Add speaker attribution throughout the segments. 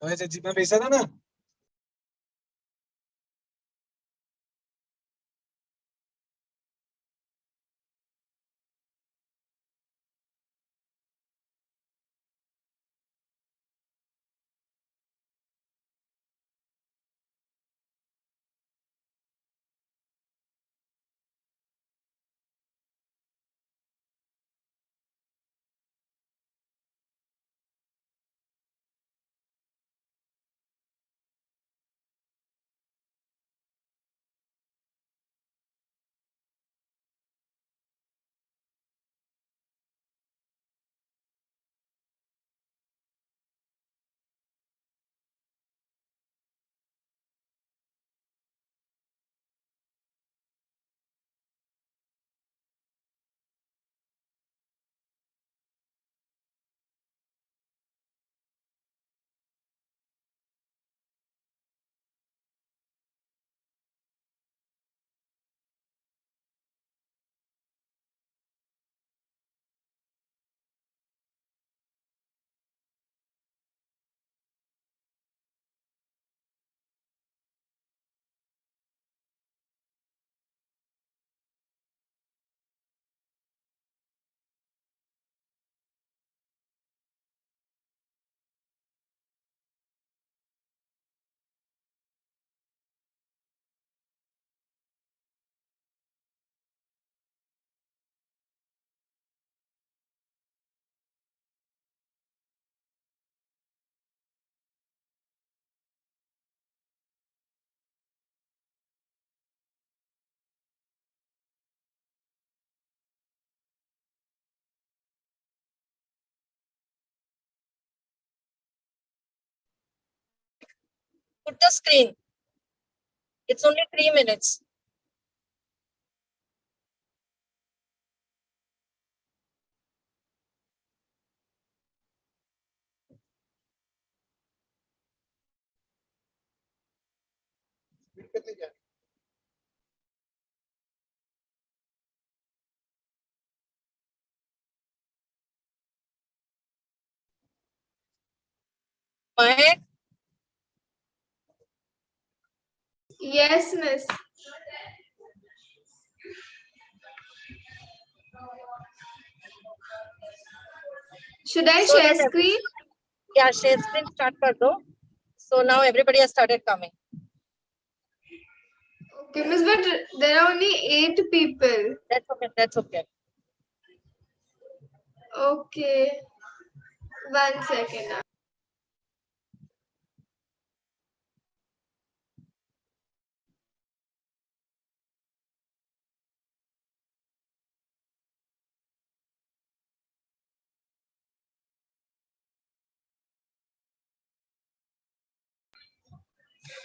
Speaker 1: वैसे जी मैं भेजा था ना।
Speaker 2: Put the screen. It's only 3 minutes. Mike?
Speaker 3: Yes, miss. Should I
Speaker 2: So
Speaker 3: share
Speaker 2: then
Speaker 3: screen?
Speaker 2: Yeah, share screen start kar do. So now everybody has started coming.
Speaker 3: Okay, miss, but there are only 8 people.
Speaker 2: That's okay. That's okay.
Speaker 3: Okay. 1 second.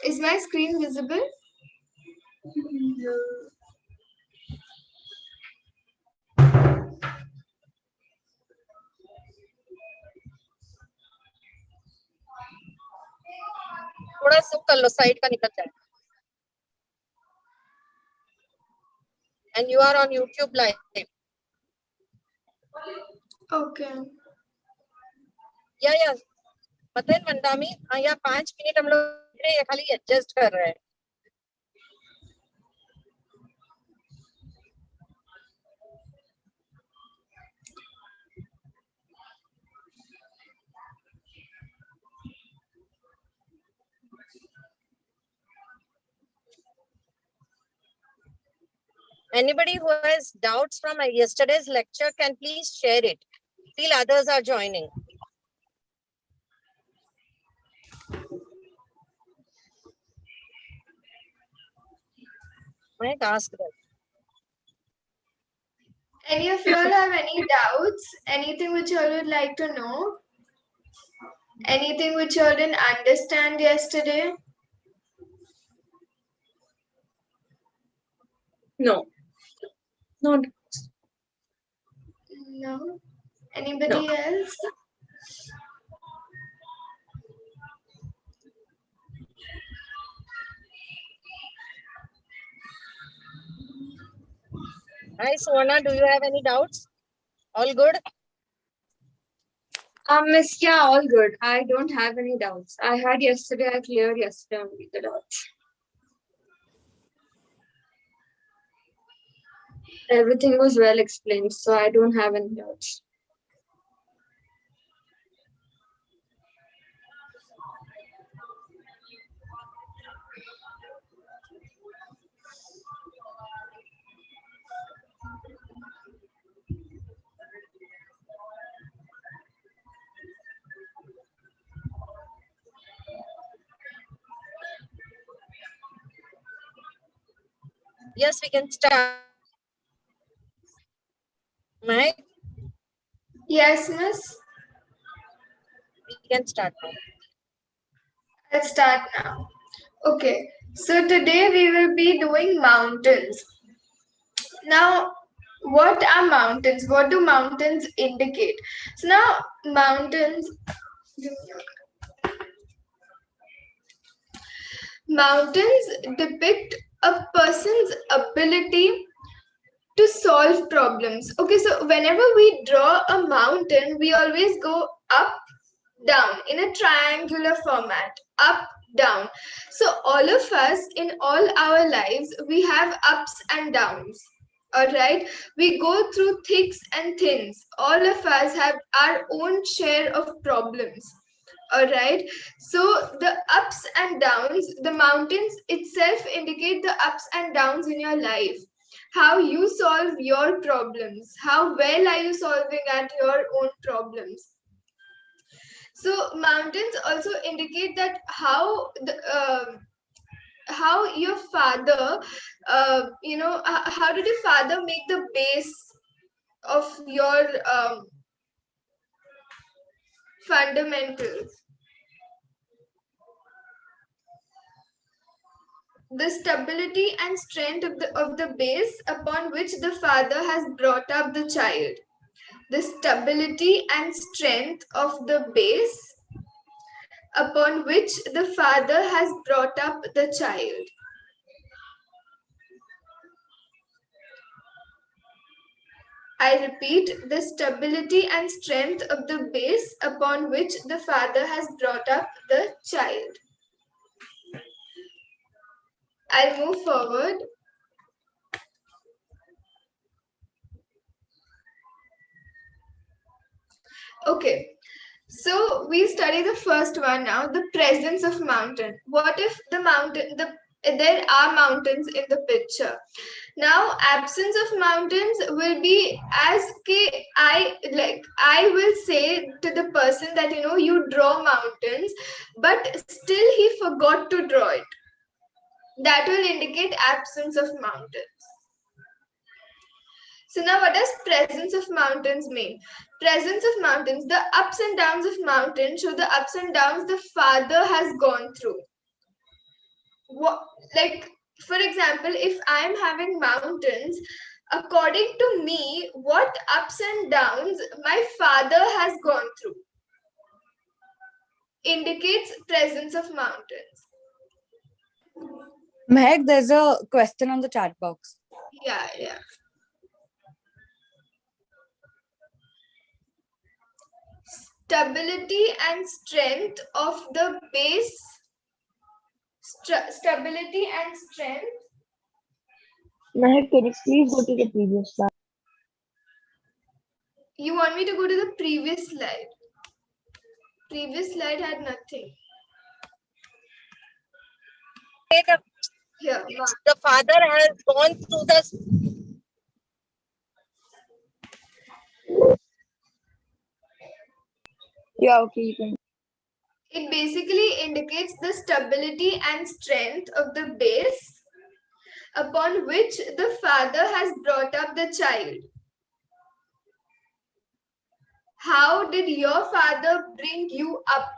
Speaker 3: Is my screen visible?
Speaker 2: थोड़ा सुक कर लो, side का निकल जाए. And you are on YouTube live.
Speaker 3: Okay.
Speaker 2: Yeah. पता है मंदामी, यहाँ 5 minute हम लोग ये खाली एडजस्ट कर रहे हैं. Anybody who has doubts from yesterday's lecture can please share it till others are joining. Might ask them.
Speaker 3: Any of you all have any doubts? Anything which you all would like to know? Anything which you all didn't understand yesterday?
Speaker 2: No. No.
Speaker 3: No. Anybody else?
Speaker 2: Hi, Suvarna, do you have any doubts? All good?
Speaker 1: Miss, yeah, all good. I don't have any doubts. I had yesterday, I cleared yesterday only the doubts. Everything was well explained, so I don't have any doubts.
Speaker 2: Yes, we can start. Mike,
Speaker 3: Yes, miss.
Speaker 2: we can start now.
Speaker 3: Let's start now. Okay, so today we will be doing mountains. Now, what are mountains? What do mountains indicate? So now, mountains depict a person's ability to solve problems. Okay, so whenever we draw a mountain, we always go up, down in a triangular format, up, down. So all of us in all our lives, we have ups and downs. All right, we go through thicks and thins. All of us have our own share of problems. All right, so the ups and downs, the mountains itself indicate the ups and downs in your life, how you solve your problems, how well are you solving at your own problems. So mountains also indicate that how your father, how did your father make the base of your fundamentals. The stability and strength of the base upon which the father has brought up the child. The stability and strength of the base upon which the father has brought up the child. I repeat, the stability and strength of the base upon which the father has brought up the child. I'll move forward. Okay, so we study the first one now, the presence of mountain. What if there are mountains in the picture? Now, absence of mountains will be as I will say to the person that you draw mountains, but still he forgot to draw it. That will indicate absence of mountains. So now what does presence of mountains mean? Presence of mountains, the ups and downs of mountains show the ups and downs the father has gone through. Like, for example, if I'm having mountains, according to me, what ups and downs my father has gone through indicates presence of mountains.
Speaker 4: Mehak, there's a question on the chat box.
Speaker 3: Yeah. Stability and strength of the base. Stability and strength.
Speaker 5: Mehak, can you please go to the previous slide?
Speaker 3: You want me to go to the previous slide? Previous slide had nothing. Here.
Speaker 2: The father has gone through the.
Speaker 5: Yeah, okay, you can.
Speaker 3: It basically indicates the stability and strength of the base upon which the father has brought up the child. How did your father bring you up?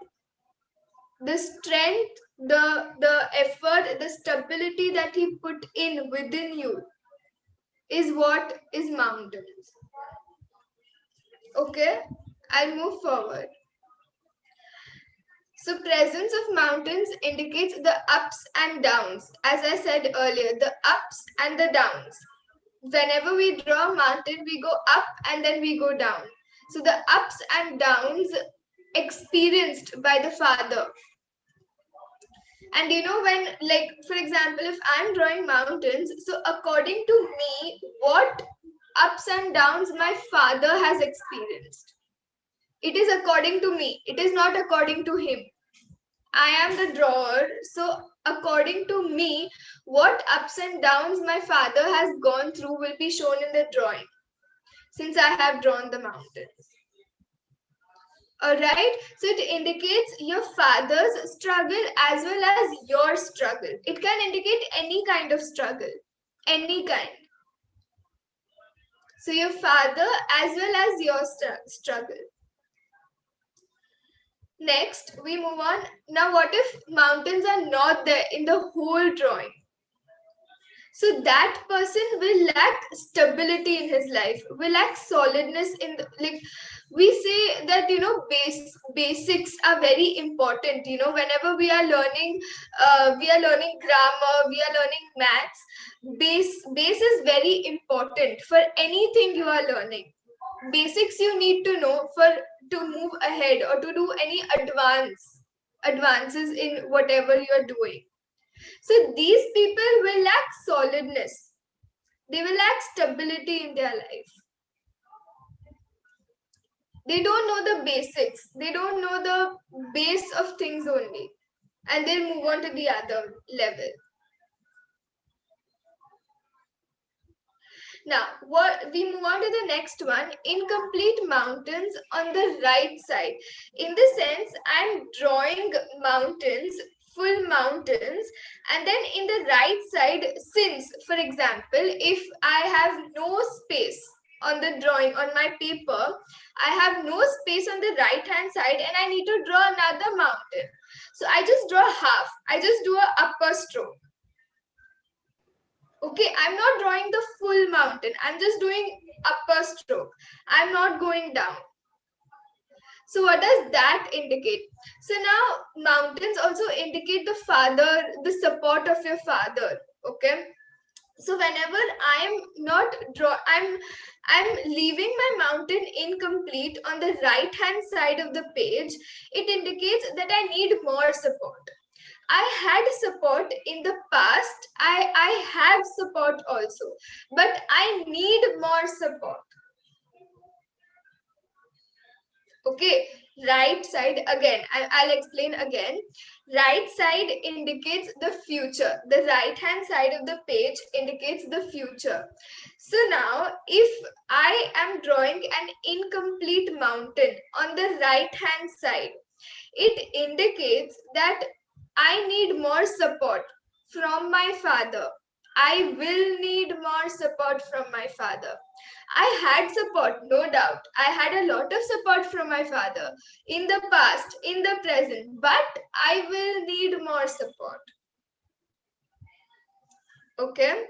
Speaker 3: The strength, the effort, the stability that he put in within you is what is mountains. Okay, I'll move forward. So presence of mountains indicates the ups and downs. As I said earlier, the ups and the downs. Whenever we draw a mountain, we go up and then we go down. So the ups and downs experienced by the father. And when, like, for example, if I'm drawing mountains, so according to me, what ups and downs my father has experienced, it is according to me, it is not according to him. I am the drawer, so according to me, what ups and downs my father has gone through will be shown in the drawing, since I have drawn the mountains. Alright, so it indicates your father's struggle as well as your struggle. It can indicate any kind of struggle, any kind. So your father as well as your struggle. Next, we move on. Now, what if mountains are not there in the whole drawing? So that person will lack stability in his life, will lack solidness in the, like, we say that basics are very important. Whenever we are learning grammar, we are learning maths. Base is very important for anything you are learning. Basics you need to know to move ahead or to do any advances in whatever you are doing. So these people will lack solidness. They will lack stability in their life. They don't know the basics. They don't know the base of things only. And they'll move on to the other level. Now, we move on to the next one, incomplete mountains on the right side. In this sense, I'm drawing mountains, full mountains, and then in the right side, since, for example, if I have no space on the drawing, on my paper, I have no space on the right hand side and I need to draw another mountain. So I just draw half. I just do an upper stroke. Okay, I'm not drawing the full mountain. I'm just doing upper stroke. I'm not going down. So what does that indicate? So now mountains also indicate the father, the support of your father. Okay. So whenever I'm leaving my mountain incomplete on the right hand side of the page, it indicates that I need more support. I had support in the past. I have support also, but I need more support. Okay, right side again. I'll explain again. Right side indicates the future. The right hand side of the page indicates the future. So now, if I am drawing an incomplete mountain on the right hand side, it indicates that I need more support from my father. I will need more support from my father. I had support, no doubt. I had a lot of support from my father in the past, in the present, but I will need more support. Okay?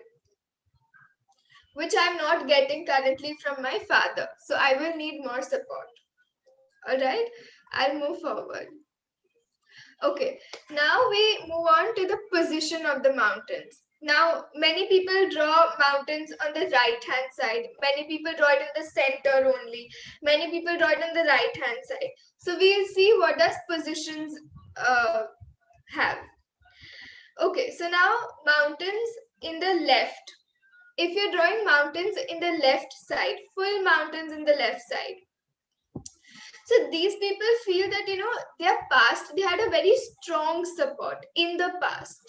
Speaker 3: Which I'm not getting currently from my father. So I will need more support. All right? I'll move forward. Okay, now we move on to the position of the mountains. Now, many people draw mountains on the right hand side. Many people draw it in the center only. Many people draw it on the right hand side. So we'll see what does positions have. Okay, so now mountains in the left. If you're drawing mountains in the left side, full mountains in the left side. So these people feel that, their past, they had a very strong support in the past.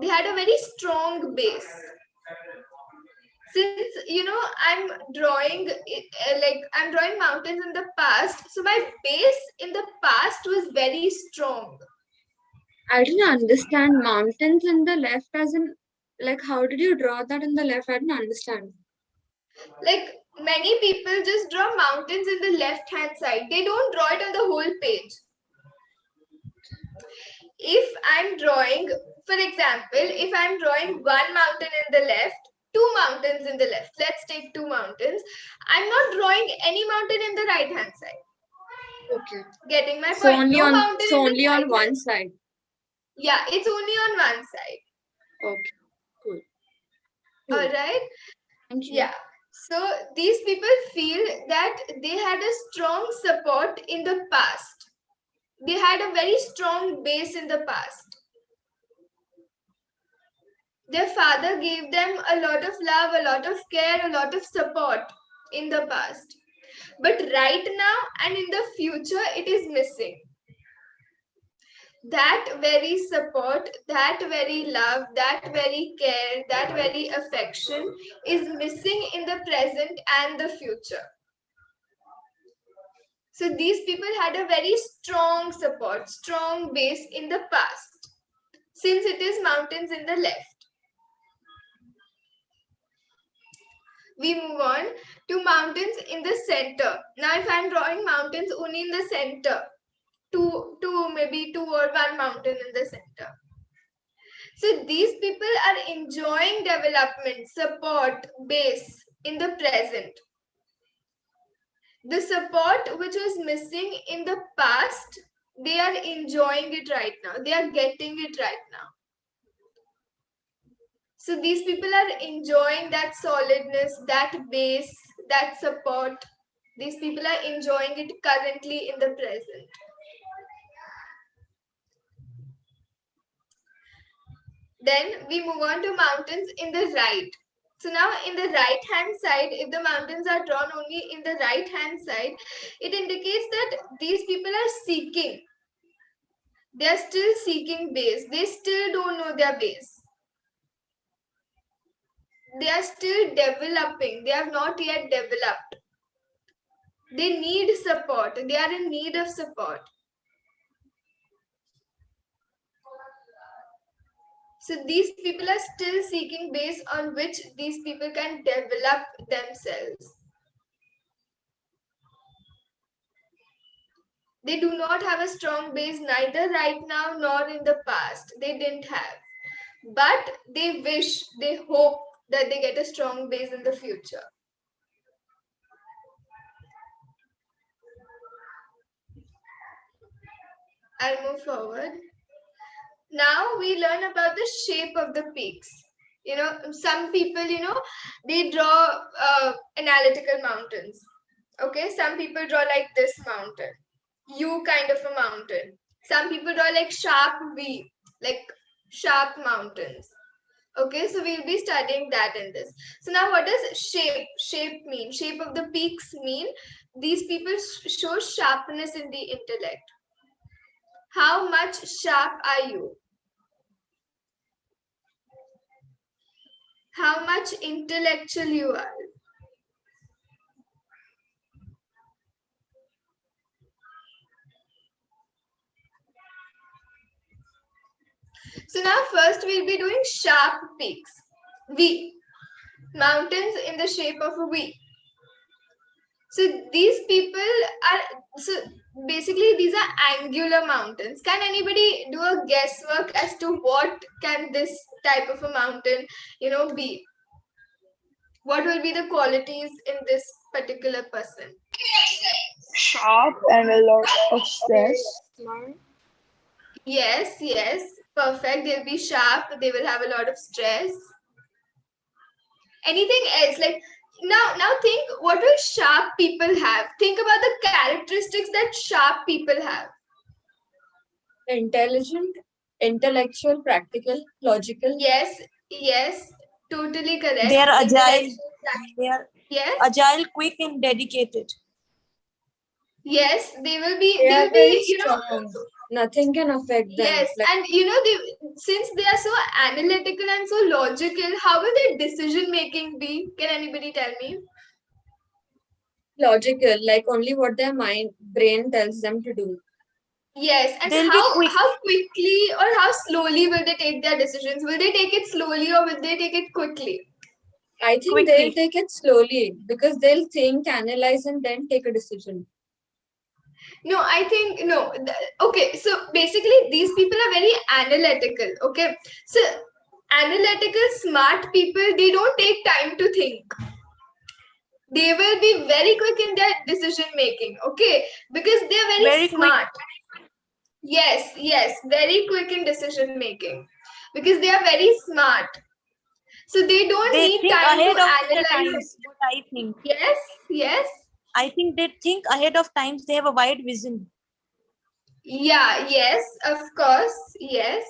Speaker 3: They had a very strong base. Since, I'm drawing mountains in the past, so my base in the past was very strong.
Speaker 1: I didn't understand mountains in the left as in, like, how did you draw that in the left? I didn't understand.
Speaker 3: Like, many people just draw mountains in the left hand side. They don't draw it on the whole page. If I'm drawing, for example, if I'm drawing one mountain in the left, two mountains in the left, let's take two mountains. I'm not drawing any mountain in the right hand side.
Speaker 1: Okay.
Speaker 3: Getting my point?
Speaker 1: So only
Speaker 3: No
Speaker 1: on one side.
Speaker 3: Yeah, it's only on one side.
Speaker 1: Okay, cool.
Speaker 3: All right.
Speaker 1: Thank you.
Speaker 3: Yeah. So these people feel that they had a strong support in the past. They had a very strong base in the past. Their father gave them a lot of love, a lot of care, a lot of support in the past. But right now and in the future, it is missing. That very support, that very love, that very care, that very affection is missing in the present and the future. So these people had a very strong support, strong base in the past, since it is mountains in the left. We move on to mountains in the center. Now, if I'm drawing mountains only in the center, maybe two or one mountain in the center. So these people are enjoying development, support, base in the present. The support which was missing in the past, they are enjoying it right now. They are getting it right now. So these people are enjoying that solidness, that base, that support. These people are enjoying it currently in the present. Then we move on to mountains in the right. So now in the right hand side, if the mountains are drawn only in the right hand side, it indicates that these people are seeking. They are still seeking base. They still don't know their base. They are still developing. They have not yet developed. They need support. They are in need of support. So these people are still seeking base on which these people can develop themselves. They do not have a strong base neither right now nor in the past. They didn't have. But they wish, they hope that they get a strong base in the future. I'll move forward. Now we learn about the shape of the peaks. Some people, they draw analytical mountains. Okay, some people draw like this mountain, U kind of a mountain. Some people draw like sharp V, like sharp mountains. Okay, so we'll be studying that in this. So now what does shape mean? Shape of the peaks mean these people show sharpness in the intellect. How much sharp are you? How much intellectual you are? So now first we'll be doing sharp peaks. V. Mountains in the shape of a V. So these people are, basically these are angular mountains. Can anybody do a guesswork as to what can this type of a mountain, be? What will be the qualities in this particular person?
Speaker 5: Sharp and a lot of stress.
Speaker 3: Yes, perfect. They'll be sharp. They will have a lot of stress. Anything else? Like now think, what will sharp people have? Think about the characteristics that sharp people have.
Speaker 4: Intelligent, intellectual, practical, logical.
Speaker 3: Yes, totally correct.
Speaker 6: They are agile. They are
Speaker 3: Yes.
Speaker 6: agile, quick, and dedicated.
Speaker 3: Yes, they will be.
Speaker 4: They are
Speaker 3: They'll
Speaker 4: very
Speaker 3: be.
Speaker 4: strong. Nothing can affect them.
Speaker 3: Yes, and since they are so analytical and so logical, how will their decision making be? Can anybody tell me?
Speaker 4: Logical, like only what their brain tells them to do.
Speaker 3: Yes, and
Speaker 6: They'll be quick.
Speaker 3: how quickly or how slowly will they take their decisions? Will they take it slowly or will they take it quickly?
Speaker 4: I think
Speaker 6: Quickly.
Speaker 4: they'll take it slowly because they'll think, analyze, and then take a decision.
Speaker 3: No, I think no. Okay, so basically these people are very analytical. Okay, so analytical, smart people, they don't take time to think. They will be very quick in their decision making. Okay, because they are very smart. Yes, very quick in decision making because they are very smart. So they don't
Speaker 6: They
Speaker 3: need
Speaker 6: think
Speaker 3: time to
Speaker 6: ahead of the
Speaker 3: analyze.
Speaker 6: times, what I think.
Speaker 3: Yes, yes.
Speaker 6: I think they think ahead of times. They have a wide vision.
Speaker 3: Yeah, yes, of course, yes.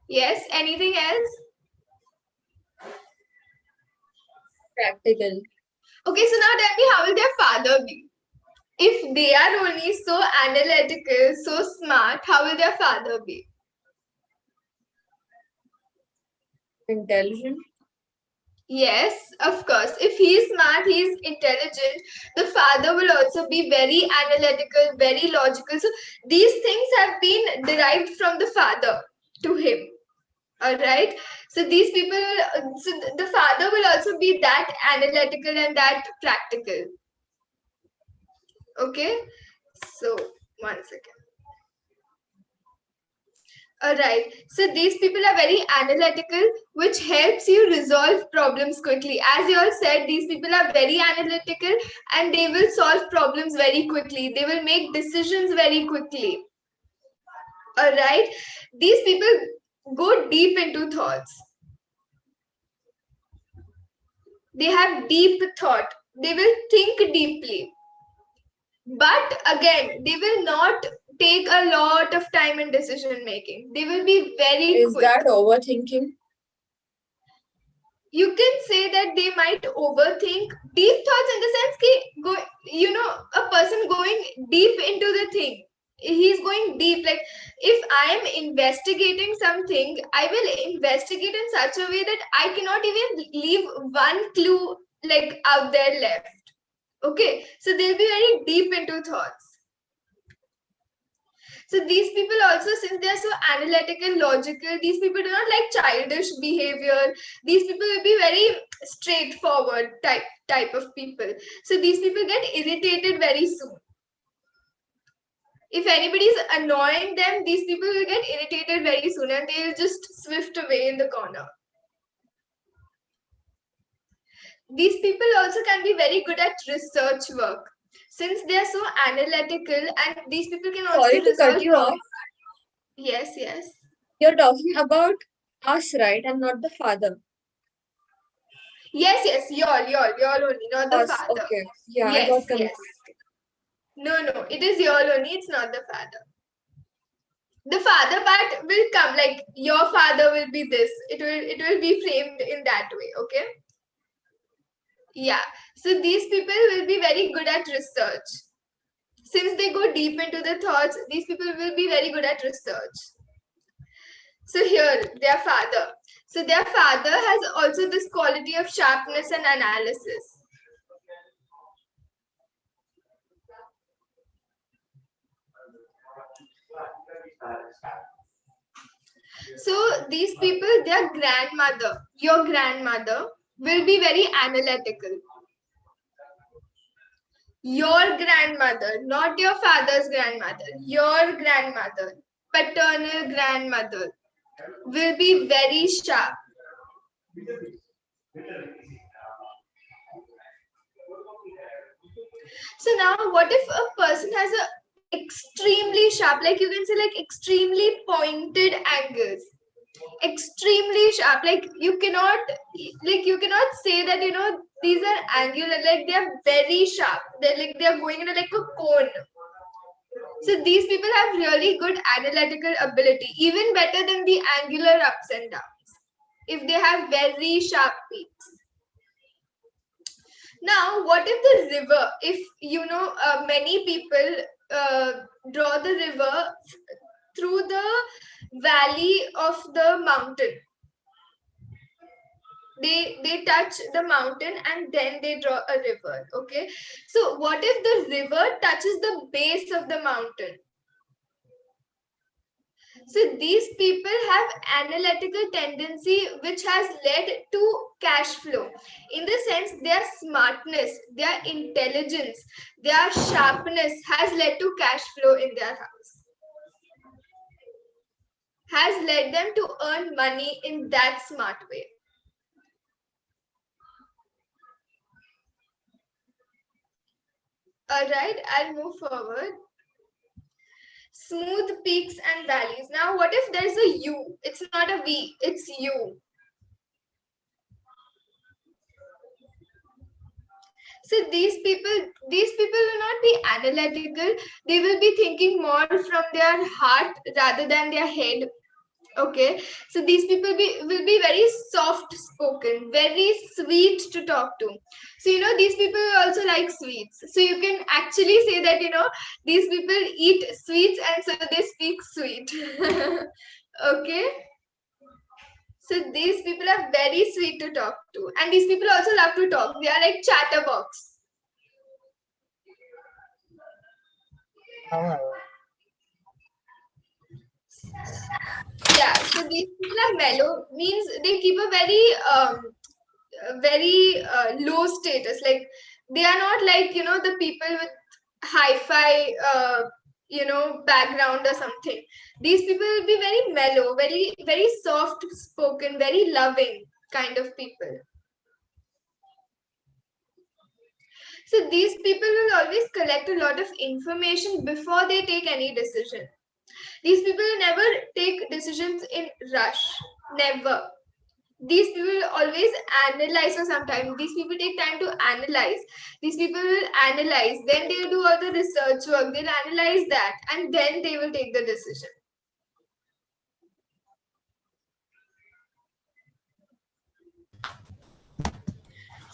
Speaker 3: Yes, anything else?
Speaker 4: Practical.
Speaker 3: Okay, so now tell me, how will their father be? If they are only so analytical, so smart, how will their father be?
Speaker 4: Intelligent.
Speaker 3: Yes, of course. If he is smart, he is intelligent, the father will also be very analytical, very logical. So these things have been derived from the father to him. All right. So these people, so the father will also be that analytical and that practical. Okay. So 1 second. All right. So these people are very analytical, which helps you resolve problems quickly. As you all said, these people are very analytical and they will solve problems very quickly. They will make decisions very quickly. All right. These people go deep into thoughts. They have deep thought. They will think deeply. But again, they will not take a lot of time in decision making. They will be very
Speaker 4: Is
Speaker 3: quick.
Speaker 4: that overthinking?
Speaker 3: You can say that they might overthink. Deep thoughts in the sense that a person going deep into the thing. He's going deep. Like if I am investigating something, I will investigate in such a way that I cannot even leave one clue like out there left. Okay, so they'll be very deep into thoughts. So these people also, since they're so analytical, logical, these people do not like childish behavior. These people will be very straightforward type of people. So these people get irritated very soon. If anybody is annoying them, these people will get irritated very soon and they'll just swift away in the corner. These people also can be very good at research work. Since they are so analytical and these people can also
Speaker 4: Sorry to cut
Speaker 3: resolve
Speaker 4: you off.
Speaker 3: problems. Yes, yes.
Speaker 4: You're talking about us, right? And not the father.
Speaker 3: Yes, yes, y'all only, not the
Speaker 4: Us.
Speaker 3: father.
Speaker 4: Okay. Yeah, I
Speaker 3: Yes,
Speaker 4: got
Speaker 3: yes.
Speaker 4: confused.
Speaker 3: No, it is y'all only, it's not the father. The father part will come, like your father will be this. It will be framed in that way, okay? Yeah. So these people will be very good at research. Since they go deep into the thoughts, these people will be very good at research. So here, their father. So their father has also this quality of sharpness and analysis. So these people, their grandmother, your grandmother, will be very analytical. Your grandmother, not your father's grandmother, your grandmother, paternal grandmother, will be very sharp. So now what if a person has a extremely sharp, like you can say like extremely pointed angles, extremely sharp, like you cannot say that these are angular, like they are very sharp, they're going into like a cone. So these people have really good analytical ability, even better than the angular ups and downs, if they have very sharp peaks. Now, what if the river, if many people draw the river through the valley of the mountain. They touch the mountain and then they draw a river. Okay. So what if the river touches the base of the mountain? So these people have analytical tendency which has led to cash flow. In the sense, their smartness, their intelligence, their sharpness has led to cash flow in their house. Has led them to earn money in that smart way. All right, I'll move forward. smooth peaks and valleys. Now, what if there's a U? It's not a V, it's U. So these people will not be analytical. They will be thinking more from their heart rather than their head. Okay, so these people will be very soft spoken, very sweet to talk to. So these people also like sweets. So you can actually say that these people eat sweets and so they speak sweet. Okay. So these people are very sweet to talk to, and these people also love to talk. They are like chatterbox. Yeah, so these people are mellow, means they keep a very low status. Like they are not like the people with hi-fi background or something. These people will be very mellow, very very soft spoken, very loving kind of people. So these people will always collect a lot of information before they take any decision. These people never take decisions in rush. Never. These people will always analyze for some time. These people take time to analyze. These people will analyze. Then they'll do all the research work. They'll analyze that. And then they will take the decision.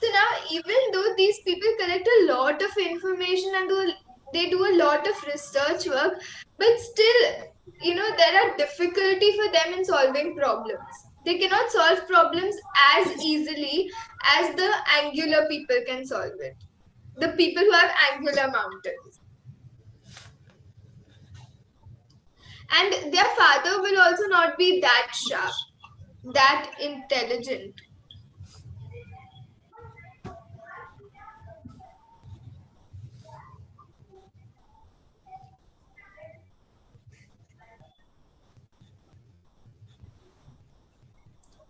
Speaker 3: So now, even though these people collect a lot of information and they do a lot of research work, but still, there are difficulty for them in solving problems. They cannot solve problems as easily as the angular people can solve it. The people who have angular mountains. And their father will also not be that sharp, that intelligent.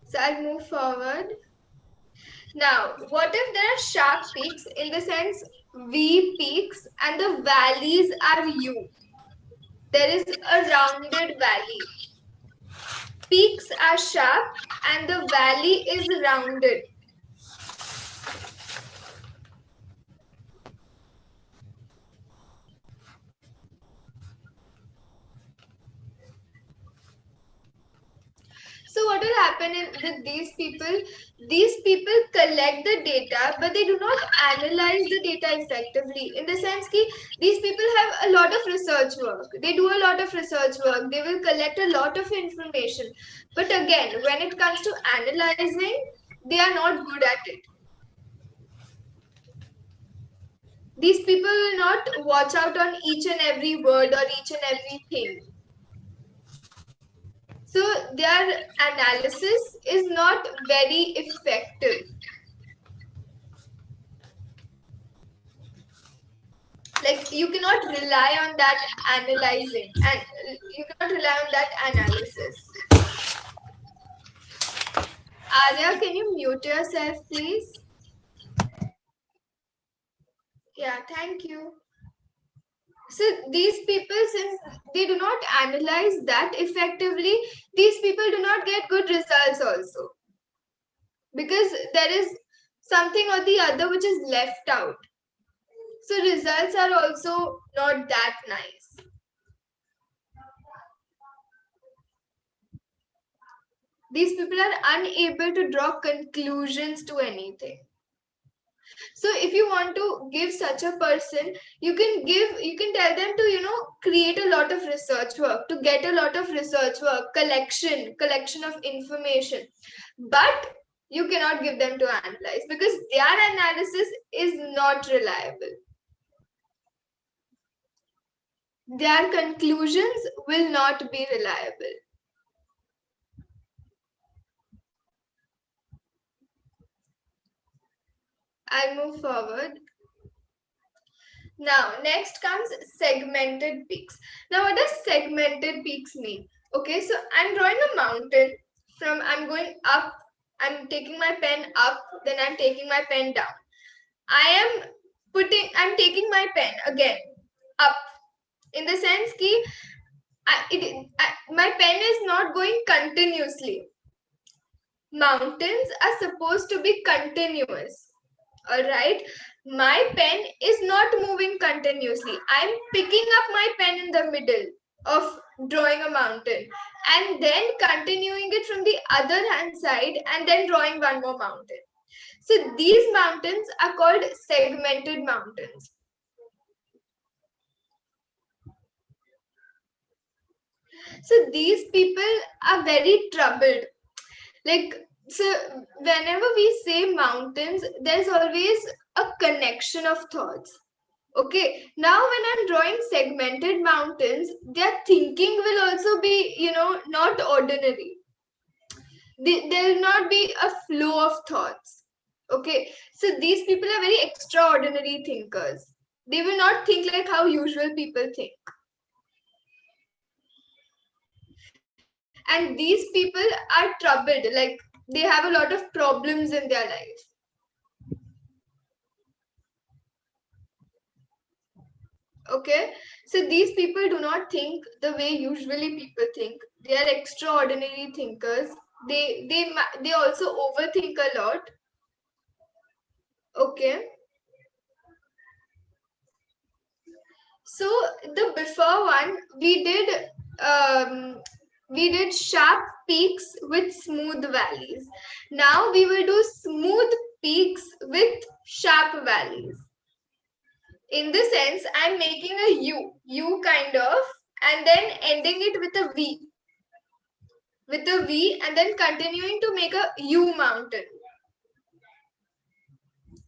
Speaker 3: So I'll move forward. Now, what if there are sharp peaks in the sense V peaks and the valleys are U? There is a rounded valley. Peaks are sharp and the valley is rounded. So what will happen with these people? These people collect the data, but they do not analyze the data effectively. In the sense that these people have a lot of research work. They do a lot of research work. They will collect a lot of information. But again, when it comes to analyzing, they are not good at it. These people will not watch out on each and every word or each and everything. So their analysis is not very effective. Like you cannot rely on that analyzing and you cannot rely on that analysis. Arya, can you mute yourself, please? Yeah, thank you. So these people, since they do not analyze that effectively, these people do not get good results also. Because there is something or the other which is left out. So results are also not that nice. These people are unable to draw conclusions to anything. So if you want to give such a person, you can tell them to, create a lot of research work, to get a lot of research work, collection of information. But you cannot give them to analyze because their analysis is not reliable. Their conclusions will not be reliable. I'll move forward. Now, next comes segmented peaks. Now, what does segmented peaks mean? Okay, so I'm drawing a mountain I'm going up, I'm taking my pen up, then I'm taking my pen down. I'm taking my pen again up. In the sense that my pen is not going continuously. Mountains are supposed to be continuous. All right. My pen is not moving continuously. I'm picking up my pen in the middle of drawing a mountain and then continuing it from the other hand side and then drawing one more mountain. So these mountains are called segmented mountains. So these people are very troubled. Like, so whenever we say mountains, there's always a connection of thoughts. Okay, now when I'm drawing segmented mountains, their thinking will also be, not ordinary. There will not be a flow of thoughts. Okay, so these people are very extraordinary thinkers. They will not think like how usual people think. And these people are troubled, like they have a lot of problems in their life. Okay, so these people do not think the way usually people think. They are extraordinary thinkers. They also overthink a lot. Okay, so the before one we did sharp peaks with smooth valleys. Now we will do smooth peaks with sharp valleys. In this sense, I'm making a U kind of, and then ending it with a V, and then continuing to make a U mountain.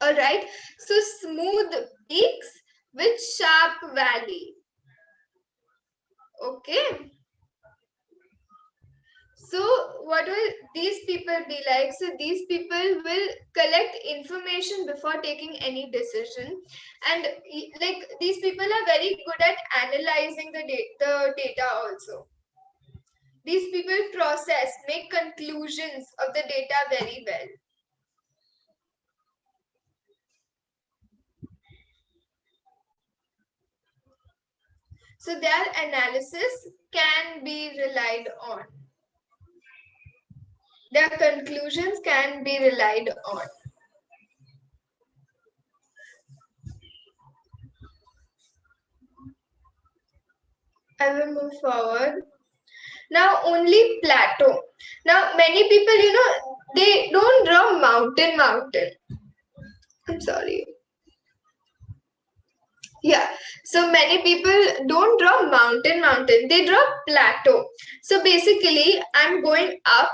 Speaker 3: All right, so smooth peaks with sharp valley. Okay. So what will these people be like? So these people will collect information before taking any decision, and like these people are very good at analyzing the data also. These people process, make conclusions of the data very well. So their analysis can be relied on. Their conclusions can be relied on. I will move forward. Now only plateau. Now many people, they don't draw mountain. I'm sorry. Yeah, so many people don't draw mountain. They draw plateau. So basically, I'm going up.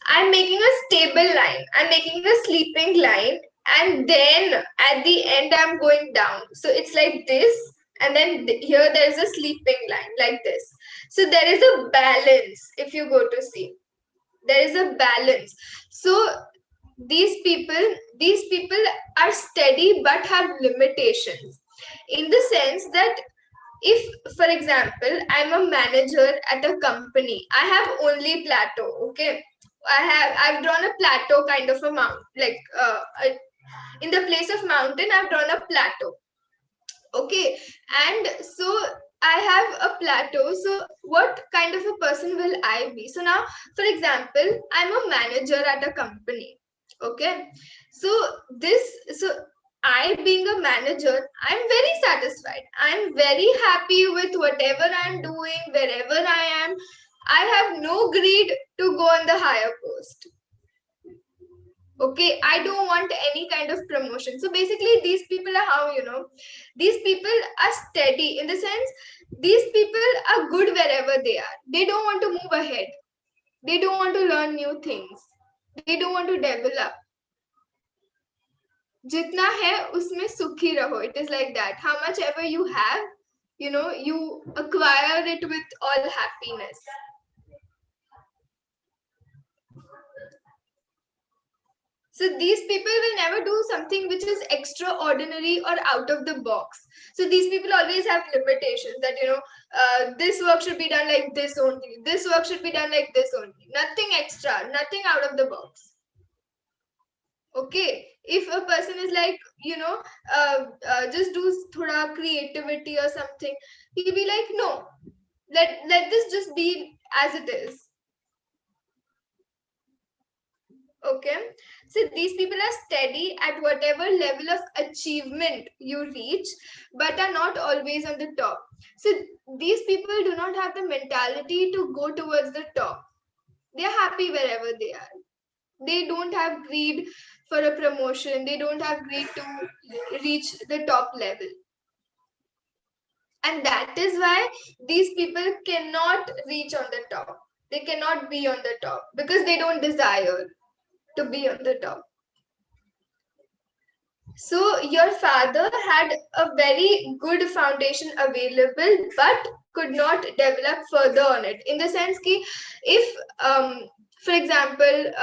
Speaker 3: I'm making a stable line. I'm making a sleeping line. And then at the end, I'm going down. So it's like this. And then here there's a sleeping line like this. So there is a balance if you go to see. There is a balance. So these people are steady but have limitations. In the sense that if, for example, I'm a manager at a company, I have only plateau. Okay, I've drawn a plateau kind of a mount, like in the place of mountain, I've drawn a plateau. Okay, and so I have a plateau. So what kind of a person will I be? So now, for example, I'm a manager at a company. Okay, so I being a manager, I'm very satisfied. I'm very happy with whatever I'm doing, wherever I am. I have no greed to go on the higher post. Okay, I don't want any kind of promotion. So basically, these people are how, these people are steady in the sense, these people are good wherever they are. They don't want to move ahead. They don't want to learn new things. They don't want to develop. Jitna hai, usme sukhi raho. It is like that. How much ever you have, you acquire it with all happiness. So these people will never do something which is extraordinary or out of the box. So these people always have limitations that, this work should be done like this only. This work should be done like this only. Nothing extra, nothing out of the box. Okay, if a person is like, just do thoda creativity or something, he'll be like, no, Let this just be as it is. Okay, so these people are steady at whatever level of achievement you reach, but are not always on the top. So these people do not have the mentality to go towards the top. They are happy wherever they are. They don't have greed for a promotion. They don't have greed to reach the top level. And that is why these people cannot reach on the top. They cannot be on the top because they don't desire to be on the top. So your father had a very good foundation available, but could not develop further on it. In the sense that if, for example,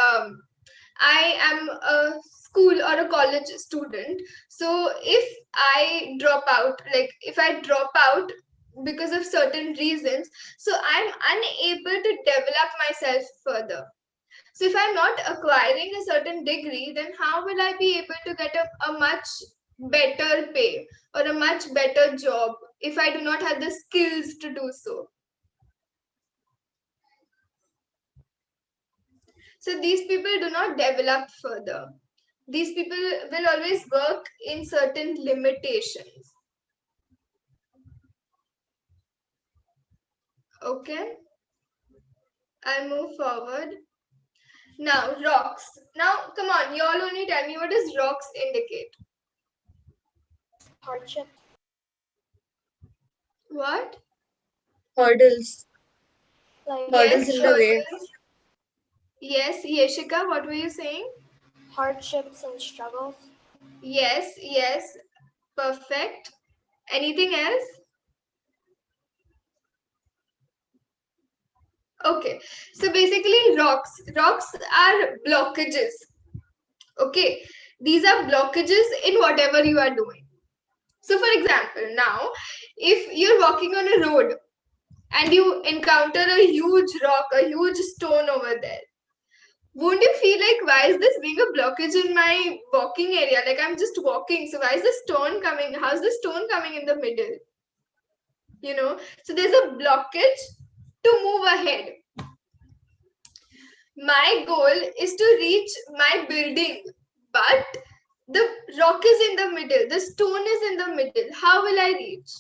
Speaker 3: I am a school or a college student, so if I drop out, like if I drop out because of certain reasons, so I'm unable to develop myself further. So if I'm not acquiring a certain degree, then how will I be able to get a much better pay or a much better job if I do not have the skills to do so? So these people do not develop further. These people will always work in certain limitations. Okay, I'll move forward. Now, rocks. Now, come on, you all only tell me, what does rocks indicate?
Speaker 5: Hardship.
Speaker 3: What?
Speaker 4: Hurdles.
Speaker 5: Like
Speaker 4: Hurdles in the way.
Speaker 3: Yes, Yeshika, what were you saying?
Speaker 5: hardships and struggles.
Speaker 3: Yes, yes, perfect. Anything else? Okay, so basically rocks are blockages. Okay, these are blockages in whatever you are doing. So for example, now if you're walking on a road and you encounter a huge rock, a huge stone over there, won't you feel like, why is this being a blockage in my walking area? Like I'm just walking, so why is the stone coming? How's the stone coming in the middle? You know, so there's a blockage to move ahead. My goal is to reach my building, but the rock is in the middle, the stone is in the middle. How will I reach?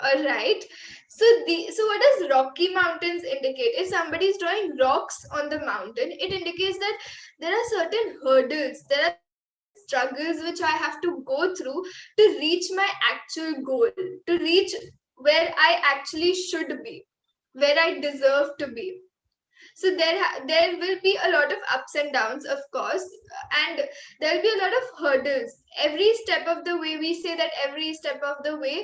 Speaker 3: All right. So what does rocky mountains indicate? If somebody is drawing rocks on the mountain, it indicates that there are certain hurdles, there are struggles which I have to go through to reach my actual goal, to reach where I actually should be, where I deserve to be. So there will be a lot of ups and downs, of course, and there will be a lot of hurdles. Every step of the way, we say that every step of the way,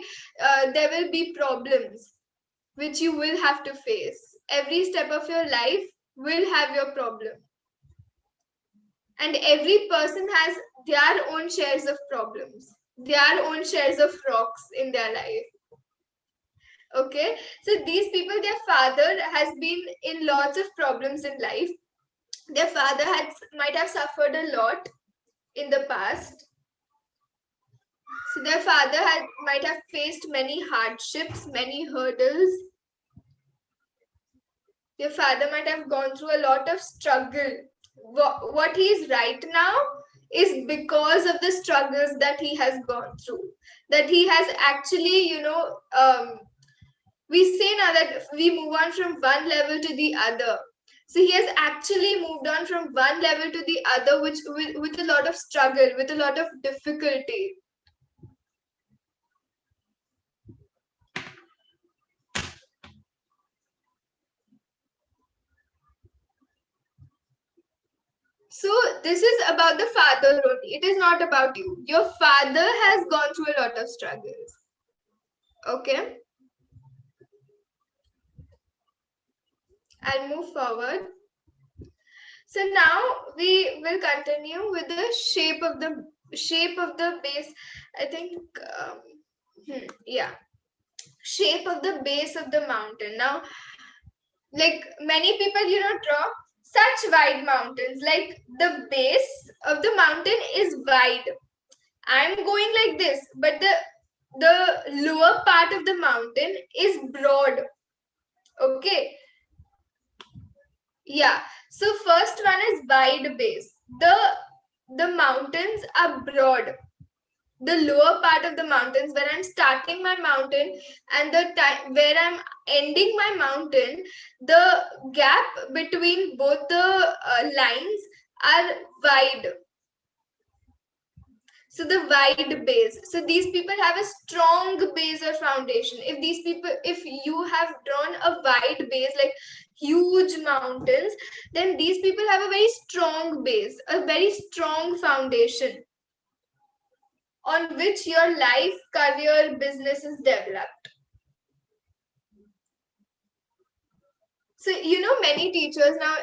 Speaker 3: there will be problems which you will have to face. Every step of your life will have your problem. And every person has their own shares of problems, their own shares of rocks in their life. Okay, so these people, their father has been in lots of problems in life. Their father might have suffered a lot in the past. So their father might have faced many hardships, many hurdles. Their father might have gone through a lot of struggle. What he is right now is because of the struggles that he has gone through. That he has actually, we say now that we move on from one level to the other. So he has actually moved on from one level to the other, with a lot of struggle, with a lot of difficulty. So this is about the father only. It is not about you. Your father has gone through a lot of struggles. Okay. I'll move forward. So now we will continue with the shape of the base. I think, yeah, shape of the base of the mountain. Now, like many people, draw such wide mountains. Like the base of the mountain is wide. I'm going like this, but the lower part of the mountain is broad. Okay. Yeah. So first one is wide base. The mountains are broad. The lower part of the mountains where I'm starting my mountain and the time where I'm ending my mountain, the gap between both the lines are wide. So the wide base. So these people have a strong base or foundation. If you have drawn a wide base, like huge mountains, then these people have a very strong base, a very strong foundation on which your life, career, business is developed. So, many teachers now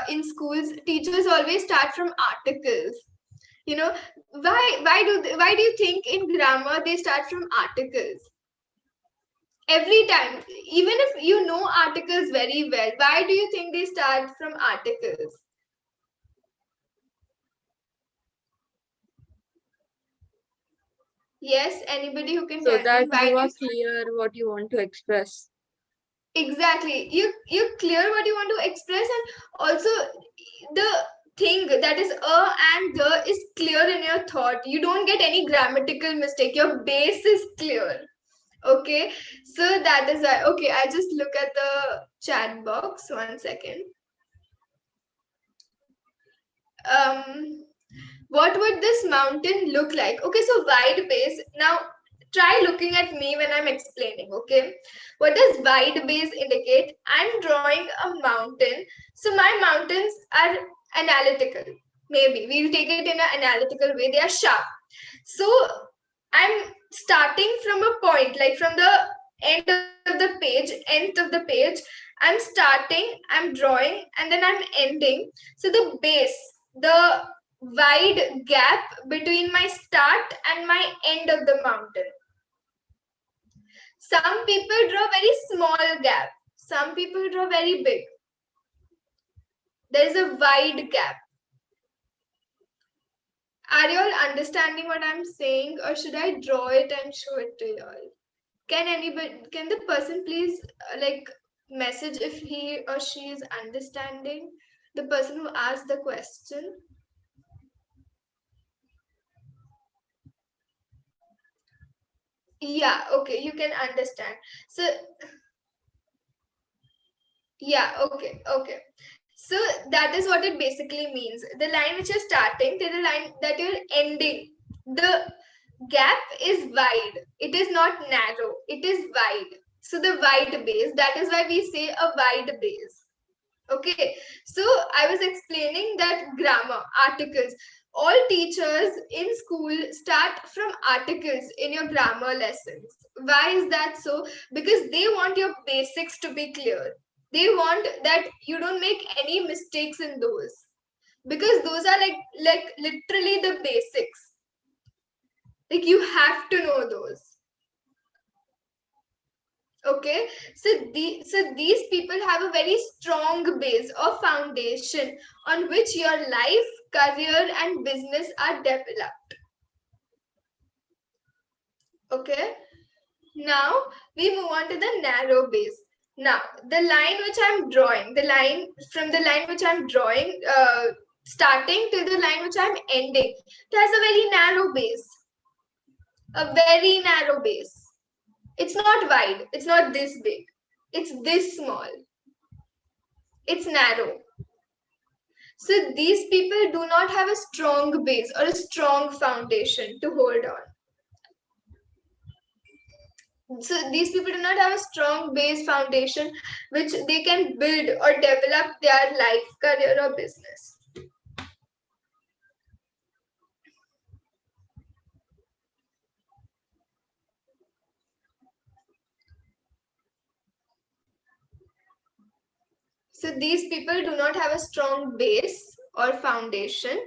Speaker 3: in schools, teachers always start from articles. Why do you think in grammar they start from articles? Every time, even if you know articles very well, why do you think they start from articles? Yes, anybody who can
Speaker 1: So
Speaker 3: tell
Speaker 1: that
Speaker 3: me why
Speaker 1: you
Speaker 3: do
Speaker 1: are
Speaker 3: you
Speaker 1: clear what you want to express.
Speaker 3: exactly you clear what you want to express, and also the thing that is and the is clear in your thought. You don't get any grammatical mistake. Your base is clear. Okay, so that is why. Okay, I just look at the chat box 1 second. What would this mountain look like? Okay, so wide base. Now try looking at me when I'm explaining. Okay, what does wide base indicate? I'm drawing a mountain. So my mountains are analytical. Maybe we'll take it in an analytical way. They are sharp. So I'm starting from a point, like from the end of the page. I'm starting, I'm drawing, and then I'm ending. So the base, the wide gap between my start and my end of the mountain. Some people draw very small gap. Some people draw very big. There is a wide gap. Are you all understanding what I'm saying, or should I draw it and show it to you all? Can the person please message if he or she is understanding? The person who asked the question. Yeah, okay, you can understand. So yeah, okay. So that is what it basically means. The line which you're starting to the line that you're ending. The gap is wide. It is not narrow. It is wide. So the wide base, that is why we say a wide base. Okay, so I was explaining that grammar, articles. All teachers in school start from articles in your grammar lessons. Why is that so? Because they want your basics to be clear. They want that you don't make any mistakes in those. Because those are like literally the basics. Like you have to know those. Okay, so these people have a very strong base or foundation on which your life, career, and business are developed. Okay, now we move on to the narrow base. Now the line which I'm drawing, the line which I'm drawing, starting to the line which I'm ending, it has a very narrow base, a very narrow base. It's not wide, it's not this big, it's this small, it's narrow. So these people do not have a strong base or a strong foundation to hold on. So these people do not have a strong base foundation which they can build or develop their life, career, or business. So these people do not have a strong base or foundation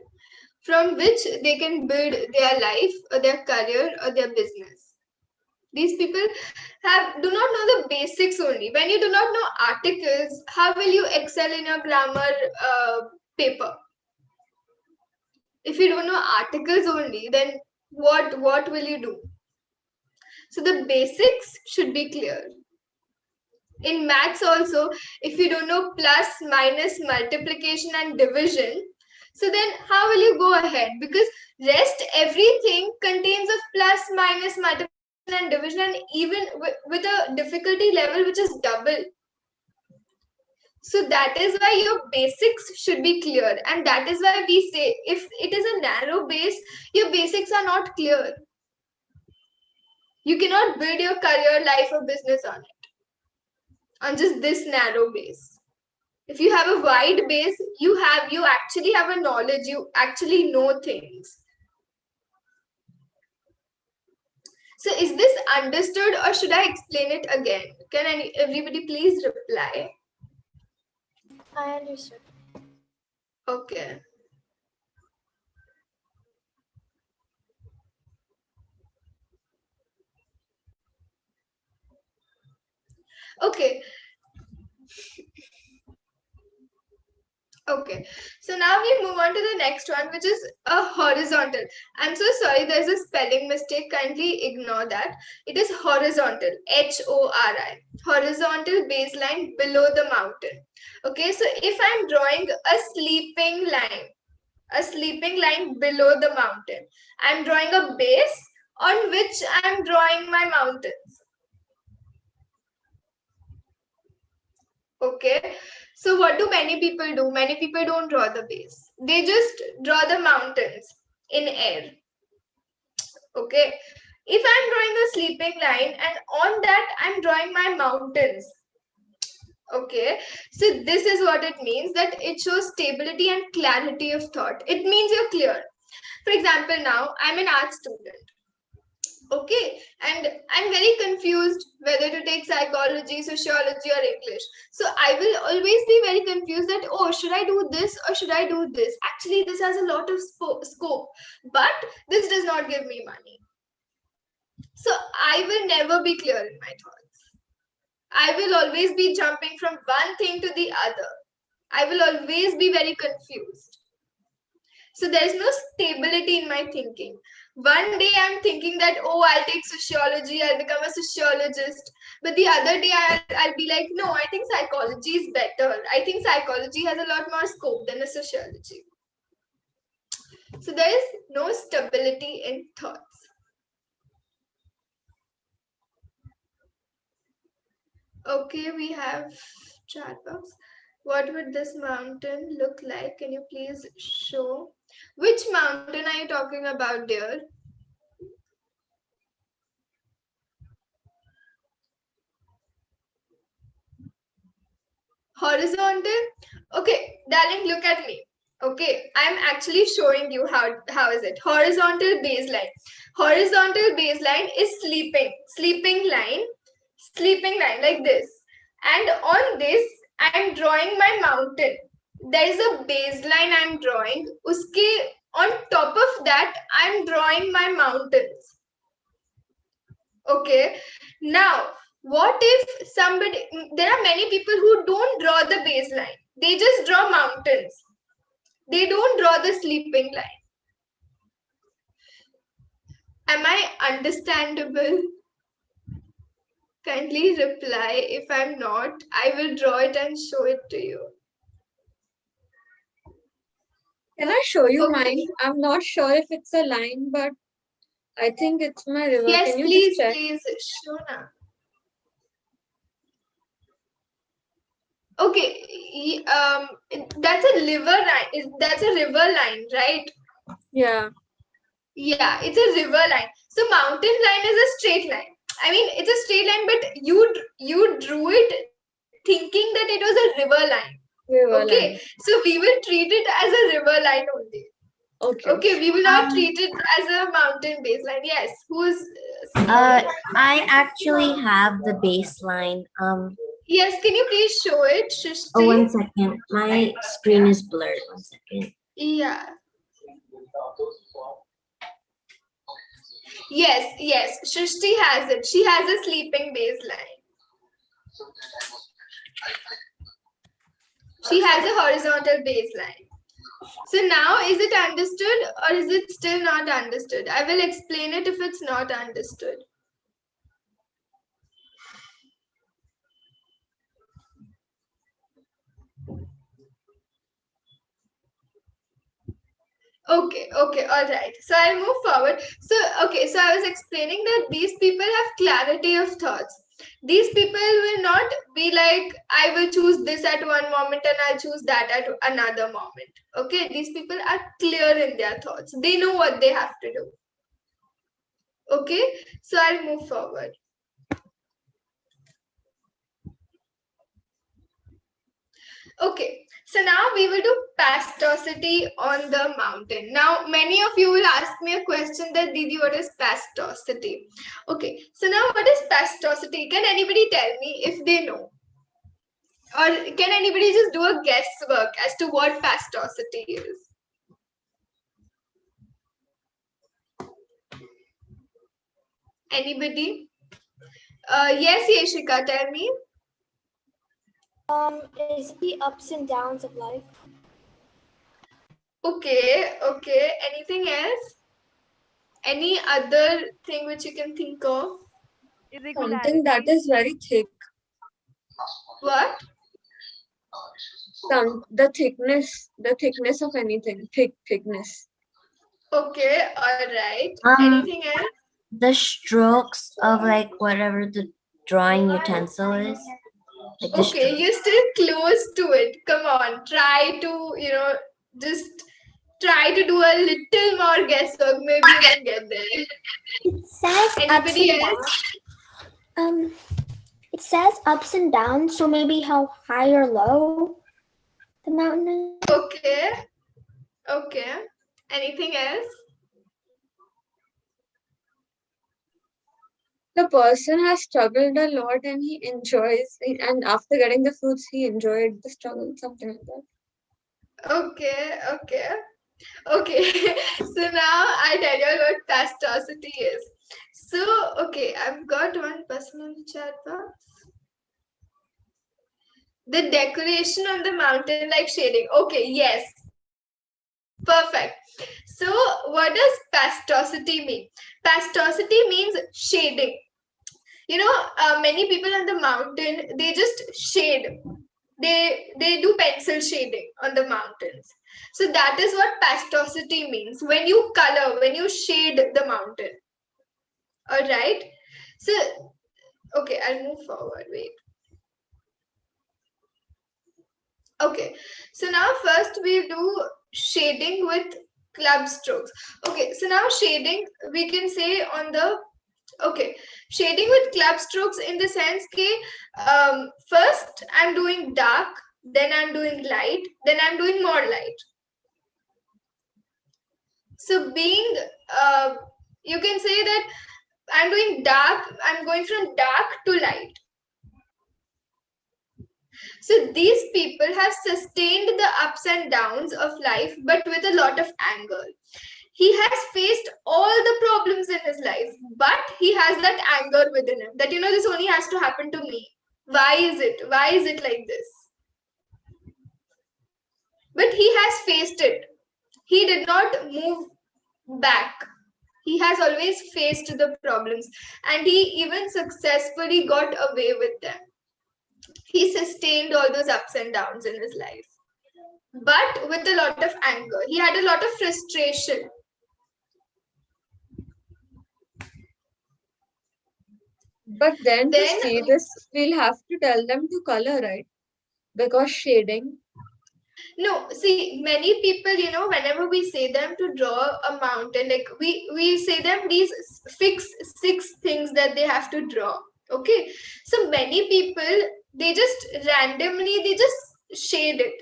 Speaker 3: from which they can build their life or their career or their business. These people do not know the basics only. When you do not know articles, how will you excel in your grammar paper? If you don't know articles only, then what will you do? So the basics should be clear. In maths also, if you don't know plus, minus, multiplication and division, so then how will you go ahead? Because rest everything contains of plus, minus, multiplication and division, and even with a difficulty level which is double. So that is why your basics should be clear, and that is why we say if it is a narrow base, your basics are not clear. You cannot build your career, life or business on it, on just this narrow base. If you have a wide base, you actually have a knowledge, you actually know things. So is this understood or should I explain it again? Can everybody please reply?
Speaker 7: I understood.
Speaker 3: Okay. Okay. Okay, so now we move on to the next one, which is a horizontal. I'm so sorry, there's a spelling mistake. Kindly ignore that. It is horizontal, H-O-R-I, horizontal baseline below the mountain. Okay, so if I'm drawing a sleeping line below the mountain, I'm drawing a base on which I'm drawing my mountains. Okay, so what do many people do? Many people don't draw the base. They just draw the mountains in air. Okay, if I'm drawing a sleeping line and on that I'm drawing my mountains. Okay, so this is what it means, that it shows stability and clarity of thought. It means you're clear. For example, now I'm an art student. Okay, and I'm very confused whether to take psychology, sociology or English. So I will always be very confused that, oh, should I do this or should I do this? Actually, this has a lot of scope, but this does not give me money. So I will never be clear in my thoughts. I will always be jumping from one thing to the other. I will always be very confused. So there is no stability in my thinking. One day I'm thinking that, oh, I'll take sociology, I'll become a sociologist. But the other day I'll be like, no, I think psychology is better. I think psychology has a lot more scope than a sociology. So there is no stability in thoughts. Okay, we have chat box. What would this mountain look like? Can you please show? Which mountain are you talking about, dear? Horizontal? Okay, darling, look at me. Okay, I'm actually showing you how is it. Horizontal baseline. Horizontal baseline is sleeping line like this. And on this, I'm drawing my mountain. There is a baseline I'm drawing. Uske on top of that, I'm drawing my mountains. Okay, now what if there are many people who don't draw the baseline, they just draw mountains, they don't draw the sleeping line. Am I understandable? Kindly reply. If I'm not, I will draw it and show it to you.
Speaker 4: Can I show you
Speaker 3: Okay.
Speaker 4: mine? I'm not sure if it's a line, but I think it's my river.
Speaker 3: Yes,
Speaker 4: Can you
Speaker 3: please,
Speaker 4: just check?
Speaker 3: please, Shona. Okay, that's a river line. That's a river line, right?
Speaker 4: Yeah.
Speaker 3: Yeah, it's a river line. So mountain line is a straight line. I mean, it's a straight line, but you drew it thinking that it was a river line.
Speaker 4: River
Speaker 3: Okay,
Speaker 4: line.
Speaker 3: so we will treat it as a river line only.
Speaker 4: Okay.
Speaker 3: Okay, we will not treat it as a mountain baseline. Yes, who's?
Speaker 8: I actually have the baseline.
Speaker 3: Yes, can you please show it, Shrishti?
Speaker 8: Oh, 1 second. My screen is blurred. 1 second.
Speaker 3: Yeah. Yes, Shrishti has it. She has a sleeping baseline. She has a horizontal baseline. So now, is it understood or is it still not understood? I will explain it if it's not understood. Okay, all right. So I'll move forward. So, okay, so I was explaining that these people have clarity of thoughts. These people will not be like, I will choose this at one moment and I'll choose that at another moment. Okay, these people are clear in their thoughts. They know what they have to do. Okay, so I'll move forward. Okay, so now we will do pastocity on the mountain. Now, many of you will ask me a question that, Didi, what is pastocity? Okay, so now what is pastocity? Can anybody tell me if they know? Or can anybody just do a guesswork as to what pastocity is? Anybody? Yes, Yeshika, tell me.
Speaker 7: Is the ups and downs of life?
Speaker 3: Okay. Anything else? Any other thing which you can think of?
Speaker 4: Something that is very thick.
Speaker 3: What?
Speaker 4: The thickness of anything. Thickness.
Speaker 3: Okay, all right. Anything else?
Speaker 8: The strokes of like whatever the drawing utensil is. Like the
Speaker 3: Okay,
Speaker 8: stroke.
Speaker 3: you're still close to it. Come on, try to, just try to do a little more guesswork. Maybe you can get there.
Speaker 7: It says
Speaker 3: Anybody
Speaker 7: ups and
Speaker 3: else?
Speaker 7: downs. It says ups and downs, so maybe how high or low the mountain is.
Speaker 3: Okay. Anything else?
Speaker 4: The person has struggled a lot and he enjoys, and after getting the fruits, he enjoyed the struggle, something like that.
Speaker 3: Okay. So now I tell you what pastocity is. So, okay, I've got one person in the chat box. The decoration on the mountain like shading. Okay, yes. Perfect. So, what does pastocity mean? Pastocity means shading. Many people on the mountain, they just shade. They do pencil shading on the mountains. So that is what pastocity means. When you color, when you shade the mountain. All right. So, okay, I'll move forward. Wait. Okay. So now first we do shading with club strokes. Okay. So now shading, we can say on the shading with club strokes in the sense that first I'm doing dark, then I'm doing light, then I'm doing more light. So you can say that I'm doing dark, I'm going from dark to light. So these people have sustained the ups and downs of life, but with a lot of anger. He has faced all the problems in his life, but he has that anger within him that, this only has to happen to me. Why is it? Why is it like this? But he has faced it. He did not move back. He has always faced the problems and he even successfully got away with them. He sustained all those ups and downs in his life, but with a lot of anger. He had a lot of frustration.
Speaker 4: But then to see this, we'll have to tell them to color, right? Because shading.
Speaker 3: No, see, many people, whenever we say them to draw a mountain, like we say them these fix 6 things that they have to draw. Okay. So many people, they just randomly, they just shade it.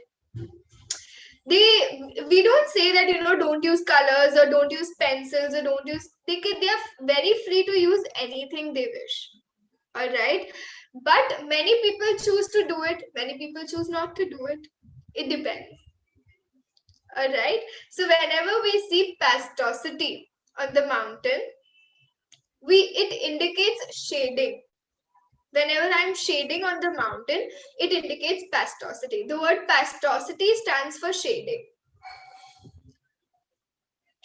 Speaker 3: We don't say that, don't use colors or don't use pencils or don't use, they are very free to use anything they wish. All right. But many people choose to do it. Many people choose not to do it. It depends. All right. So whenever we see pastocity on the mountain, it indicates shading. Whenever I'm shading on the mountain, it indicates pastocity. The word pastocity stands for shading.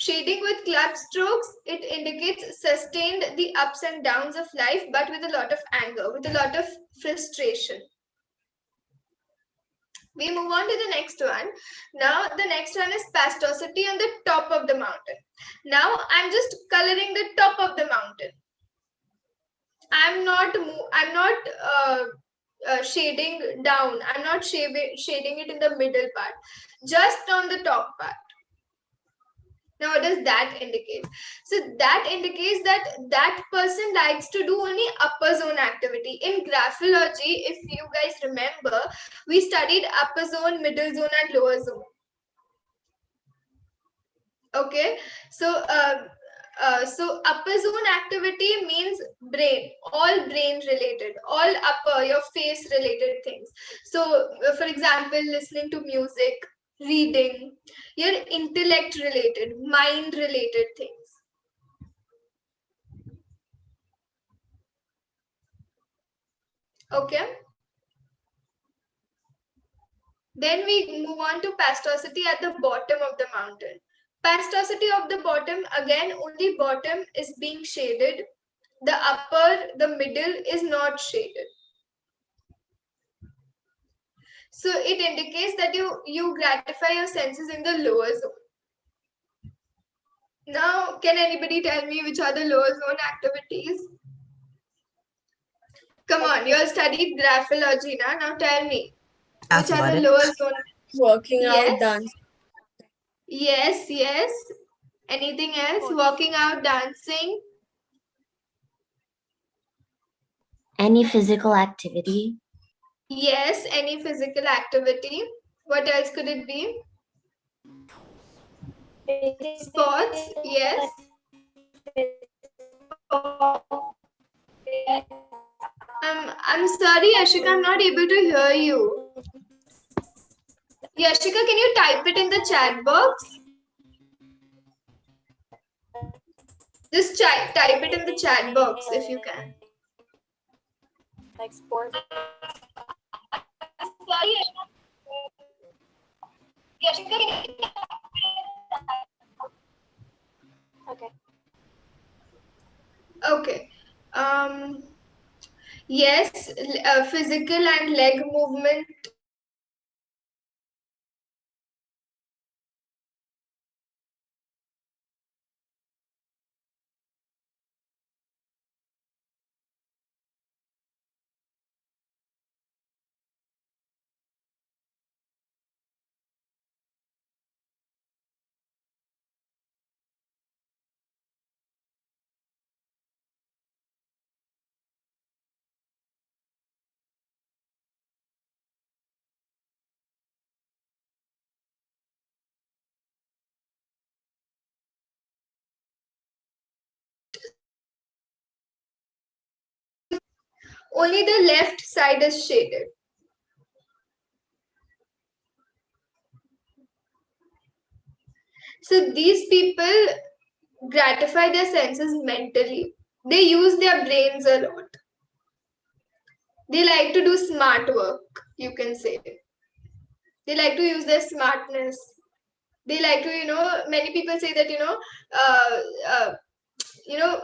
Speaker 3: Shading with club strokes, it indicates sustained the ups and downs of life, but with a lot of anger, with a lot of frustration. We move on to the next one. Now the next one is pastocity on the top of the mountain. Now I'm just coloring the top of the mountain. I'm not shading down. I'm not shading it in the middle part, just on the top part. Now, what does that indicate? So that indicates that that person likes to do only upper zone activity. In graphology, if you guys remember, we studied upper zone, middle zone, and lower zone. Okay, so so upper zone activity means brain, all brain related, all upper, your face related things. So, for example, listening to music, reading, your intellect related, mind related things. Okay. Then we move on to pastocity at the bottom of the mountain. Pastocity of the bottom, again, only bottom is being shaded. The upper, the middle is not shaded. So it indicates that you gratify your senses in the lower zone. Now, can anybody tell me which are the lower zone activities? Come on, you all studied graphology now. Now tell me, which are the lower zone?
Speaker 4: Working
Speaker 3: Yes.
Speaker 4: out, dance.
Speaker 3: Yes, yes. Anything else? Walking out, dancing.
Speaker 8: Any physical activity?
Speaker 3: Yes, any physical activity. What else could it be? Sports, yes. I'm sorry, Ashika, I'm not able to hear you. Yashika, can you type it in the chat box? Just type it in the chat box if you can.
Speaker 9: Like sports.
Speaker 3: Sorry, Yashika, can you...
Speaker 9: Okay.
Speaker 3: Okay. Yes, physical and leg movement. Only the left side is shaded. So these people gratify their senses mentally. They use their brains a lot. They like to do smart work, you can say. They like to use their smartness. They like to, many people say that,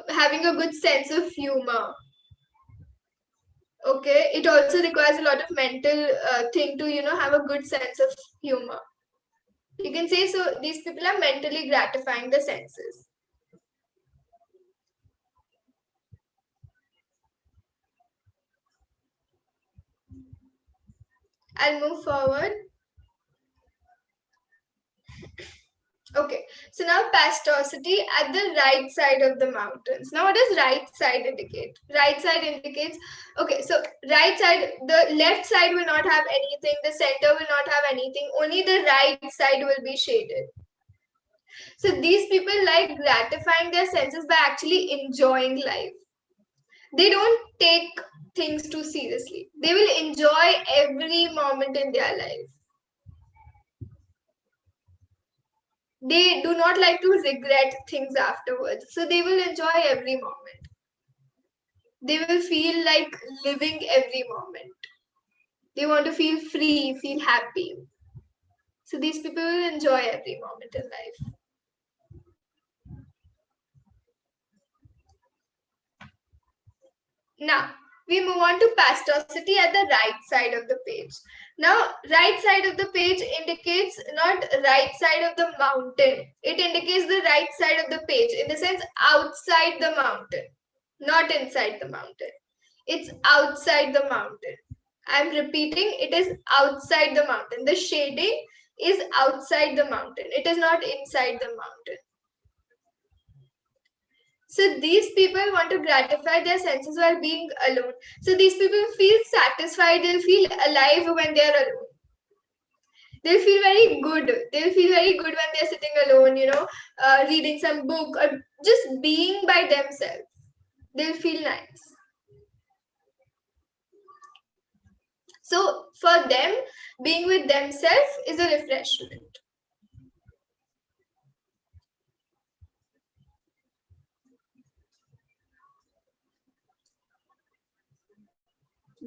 Speaker 3: having a good sense of humor. Okay, it also requires a lot of mental thing to, have a good sense of humor. You can say, so these people are mentally gratifying the senses. I'll move forward. Okay, so now pastocity at the right side of the mountains. Now, what does right side indicate? Right side indicates, okay, so right side, the left side will not have anything, the center will not have anything, only the right side will be shaded. So these people like gratifying their senses by actually enjoying life. They don't take things too seriously. They will enjoy every moment in their life. They do not like to regret things afterwards. So they will enjoy every moment. They will feel like living every moment. They want to feel free, feel happy. So these people will enjoy every moment in life. Now, we move on to pastocity at the right side of the page. Now, right side of the page indicates not right side of the mountain. It indicates the right side of the page, in the sense outside the mountain, not inside the mountain. It's outside the mountain. I'm repeating, it is outside the mountain. The shading is outside the mountain. It is not inside the mountain. So these people want to gratify their senses while being alone. So these people feel satisfied, they'll feel alive when they're alone. They'll feel very good. They'll feel very good when they're sitting alone, reading some book or just being by themselves. They'll feel nice. So for them, being with themselves is a refreshment.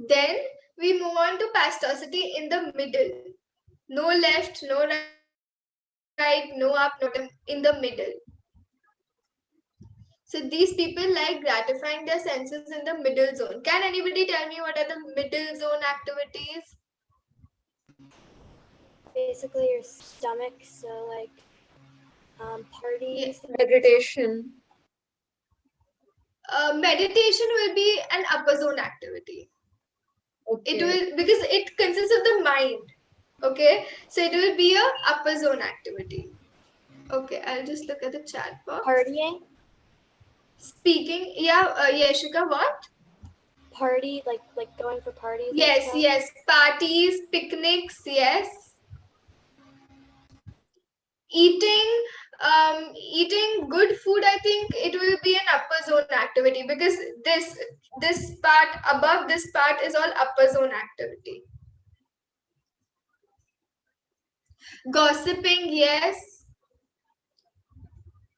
Speaker 3: Then we move on to pastocity in the middle. No left, no right, no up, no down, in the middle. So these people like gratifying their senses in the middle zone. Can anybody tell me what are the middle zone activities?
Speaker 9: Basically, your stomach. So like parties.
Speaker 4: Meditation.
Speaker 3: Meditation will be an upper zone activity.
Speaker 4: Okay.
Speaker 3: It will, because it consists of the mind. Okay, so it will be a upper zone activity. Okay, I'll just look at the chat box.
Speaker 9: Partying.
Speaker 3: Speaking, yeah, Yashika, what?
Speaker 9: Party, like going for parties.
Speaker 3: Yes, yes, parties, picnics, yes. Eating good food, I think it will be an upper zone activity, because this part above this part is all upper zone activity. Gossiping, yes.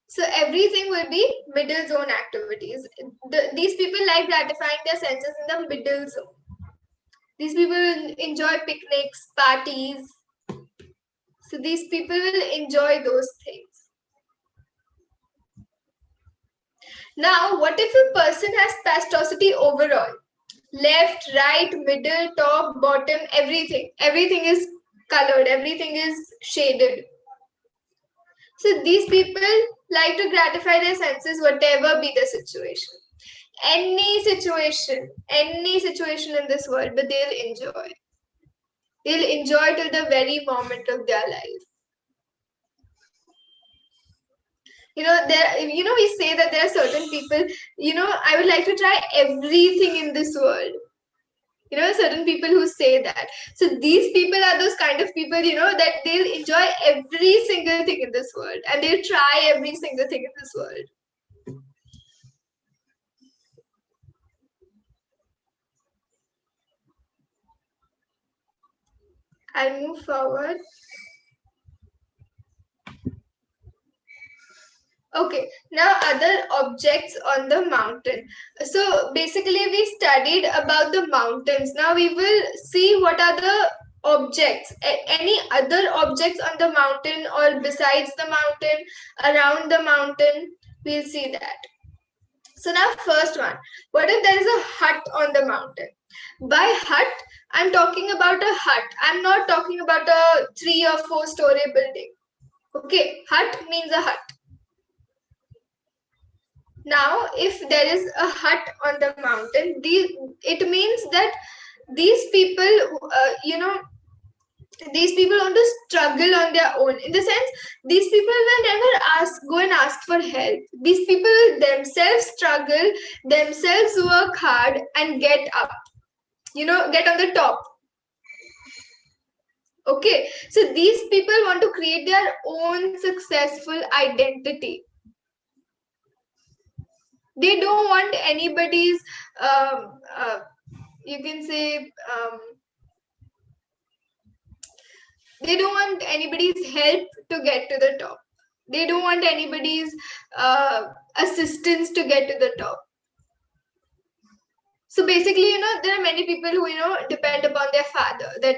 Speaker 3: So everything will be middle zone activities. These people like gratifying their senses in the middle zone. These people will enjoy picnics, parties. So these people will enjoy those things. Now, what if a person has pastocity overall? Left, right, middle, top, bottom, everything. Everything is colored, everything is shaded. So these people like to gratify their senses, whatever be the situation. Any situation in this world, but they'll enjoy. They'll enjoy till the very moment of their life. We say that there are certain people, I would like to try everything in this world. Certain people who say that. So these people are those kind of people, that they'll enjoy every single thing in this world and they'll try every single thing in this world. I'll move forward. Okay, now other objects on the mountain. So basically we studied about the mountains. Now we will see what are the objects, any other objects on the mountain or besides the mountain, around the mountain, we'll see that. So now first one, what if there is a hut on the mountain? By hut, I'm talking about a hut. I'm not talking about a 3 or 4 story building. Okay, hut means a hut. Now, if there is a hut on the mountain, it means that these people, these people want to struggle on their own. In the sense, these people will never go and ask for help. These people themselves struggle, themselves work hard and get up, get on the top. Okay, so these people want to create their own successful identity. They don't want anybody's, you can say, they don't want anybody's help to get to the top. They don't want anybody's assistance to get to the top. So basically, there are many people who, depend upon their father, that,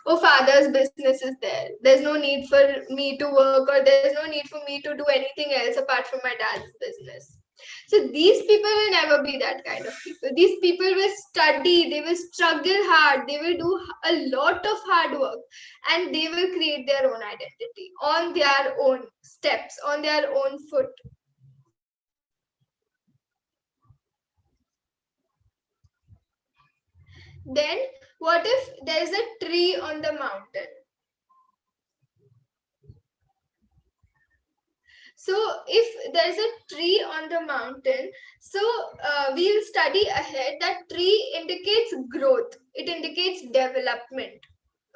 Speaker 3: oh, father's business is there. There's no need for me to work, or there's no need for me to do anything else apart from my dad's business. So these people will never be that kind of people. These people will study, they will struggle hard, they will do a lot of hard work, and they will create their own identity on their own steps, on their own foot. Then what if there is a tree on the mountain? So if there is a tree on the mountain, so we'll study ahead that tree indicates growth. It indicates development.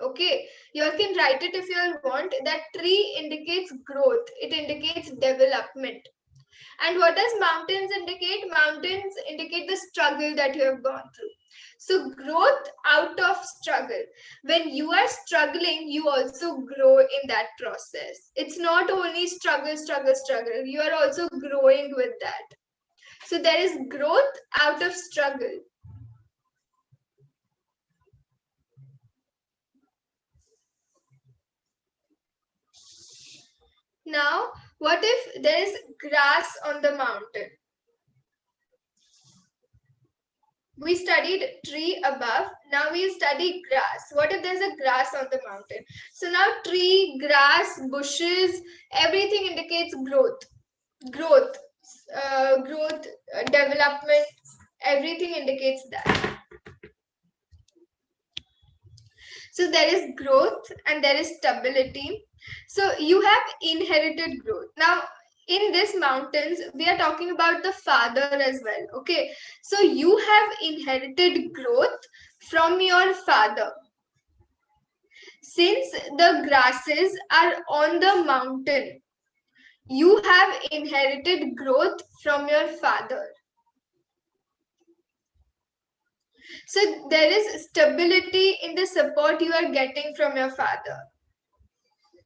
Speaker 3: Okay, you all can write it if you all want. That tree indicates growth. It indicates development. And what does mountains indicate? Mountains indicate the struggle that you have gone through. So growth out of struggle. When you are struggling, you also grow in that process. It's not only struggle, struggle, struggle. You are also growing with that. So there is growth out of struggle. Now, what if there is grass on the mountain? We studied tree above. Now we study grass. What if there's a grass on the mountain? So now tree, grass, bushes, everything indicates growth. Growth, development, everything indicates that. So there is growth and there is stability. So you have inherited growth. Now, in this mountains, we are talking about the father as well. Okay, so you have inherited growth from your father. Since the grasses are on the mountain, you have inherited growth from your father. So there is stability in the support you are getting from your father.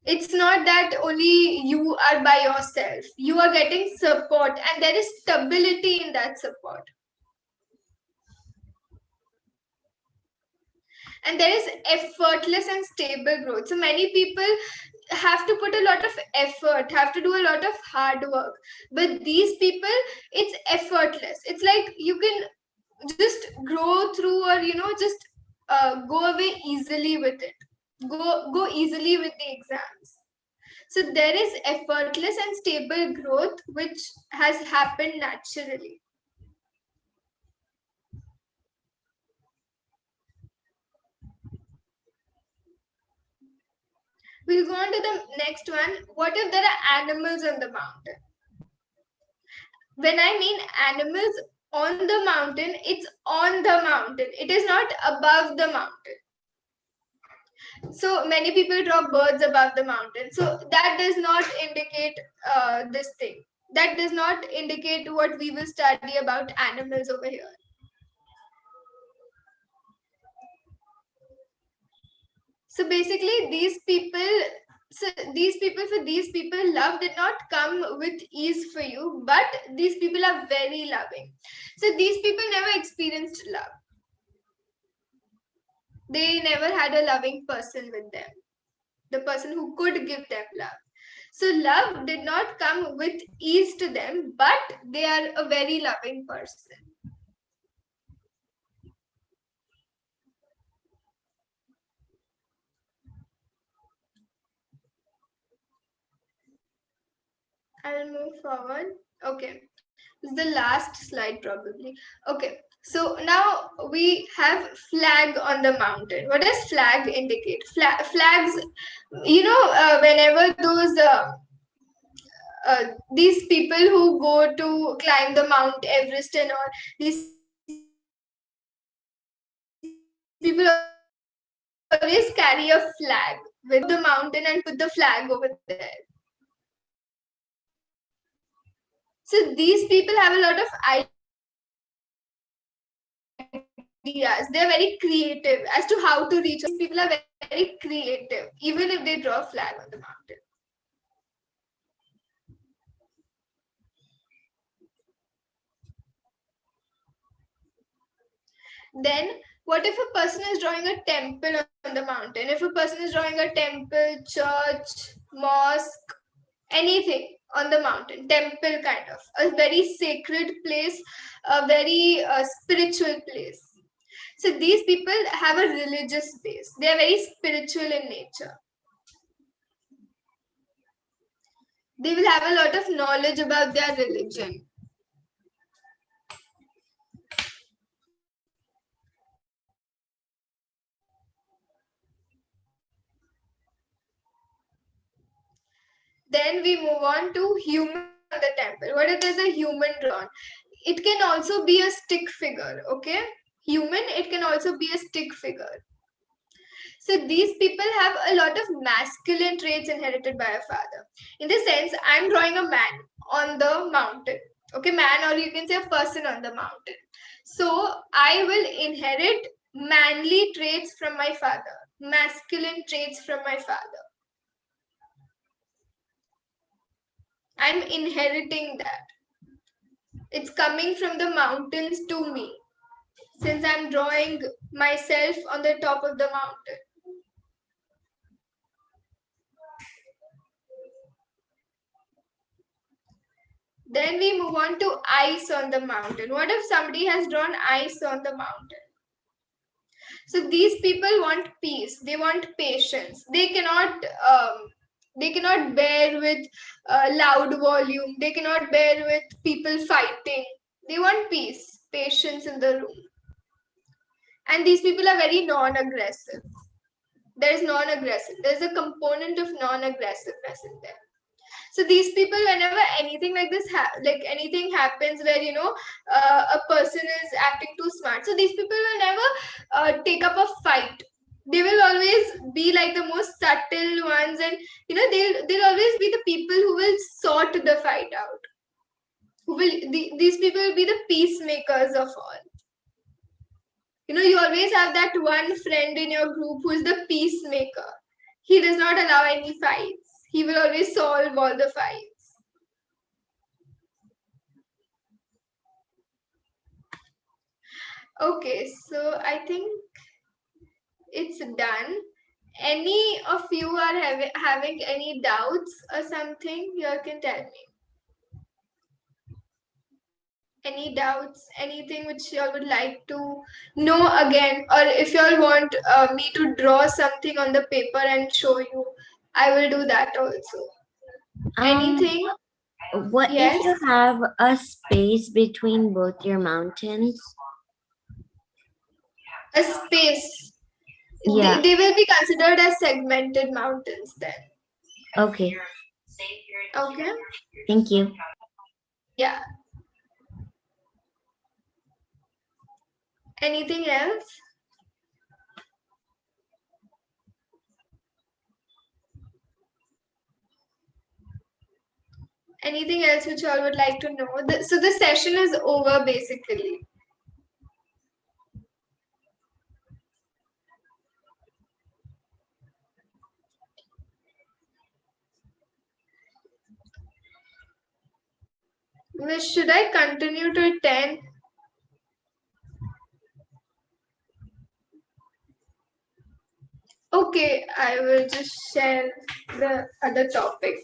Speaker 3: It's not that only you are by yourself. You are getting support and there is stability in that support. And there is effortless and stable growth. So many people have to put a lot of effort, have to do a lot of hard work. But these people, it's effortless. It's like you can just grow through or, just go away easily with it. Go easily with the exams. So there is effortless and stable growth which has happened naturally. We'll go on to the next one. What if there are animals on the mountain? When I mean animals on the mountain, it's on the mountain. It is not above the mountain. So many people draw birds above the mountain. So that does not indicate this thing. That does not indicate what we will study about animals over here. So basically, these people, love did not come with ease for you, but these people are very loving. So these people never experienced love. They never had a loving person with them, the person who could give them love. So love did not come with ease to them, but they are a very loving person. I'll move forward. Okay, this is the last slide probably. Okay, so now we have flag on the mountain. What does flag indicate? Flags, whenever those these people who go to climb the Mount Everest and all, these people always carry a flag with the mountain and put the flag over there. So these people have a lot of ideas. They're very creative as to how to reach. These people are very creative, even if they draw a flag on the mountain. Then what if a person is drawing a temple on the mountain? If a person is drawing a temple, church, mosque, anything on the mountain, temple kind of, a very sacred place, a very spiritual place. So these people have a religious base. They are very spiritual in nature. They will have a lot of knowledge about their religion. Then we move on to human on the temple. What if there's a human drawn? It can also be a stick figure, okay? Human, it can also be a stick figure. So these people have a lot of masculine traits inherited by a father. In this sense, I'm drawing a man on the mountain. Okay, man, or you can say a person on the mountain. So I will inherit manly traits from my father, masculine traits from my father. I'm inheriting that. It's coming from the mountains to me, since I'm drawing myself on the top of the mountain. Then we move on to ice on the mountain. What if somebody has drawn ice on the mountain? So these people want peace. They want patience. They cannot bear with loud volume. They cannot bear with people fighting. They want peace, patience in the room. And these people are very non-aggressive. There's non-aggressive. There's a component of non-aggressiveness in them. So these people, whenever anything like this, like anything happens where, a person is acting too smart. So these people will never take up a fight. They will always be like the most subtle ones, and they'll always be the people who will sort the fight out. These people will be the peacemakers of all. You always have that one friend in your group who is the peacemaker. He does not allow any fights. He will always solve all the fights. Okay, so I think it's done. Any of you are having any doubts or something? You all can tell me. Any doubts, anything which you all would like to know again, or if you all want me to draw something on the paper and show you, I will do that also. Anything?
Speaker 8: What
Speaker 3: Yes?
Speaker 8: if you have a space between both your mountains?
Speaker 3: A space.
Speaker 8: Yeah.
Speaker 3: They will be considered as segmented mountains then.
Speaker 8: Okay.
Speaker 3: Okay.
Speaker 8: Thank you.
Speaker 3: Yeah. Anything else? Anything else which you all would like to know? So the session is over basically. Should I continue to 10? Okay, I will just share the other topic.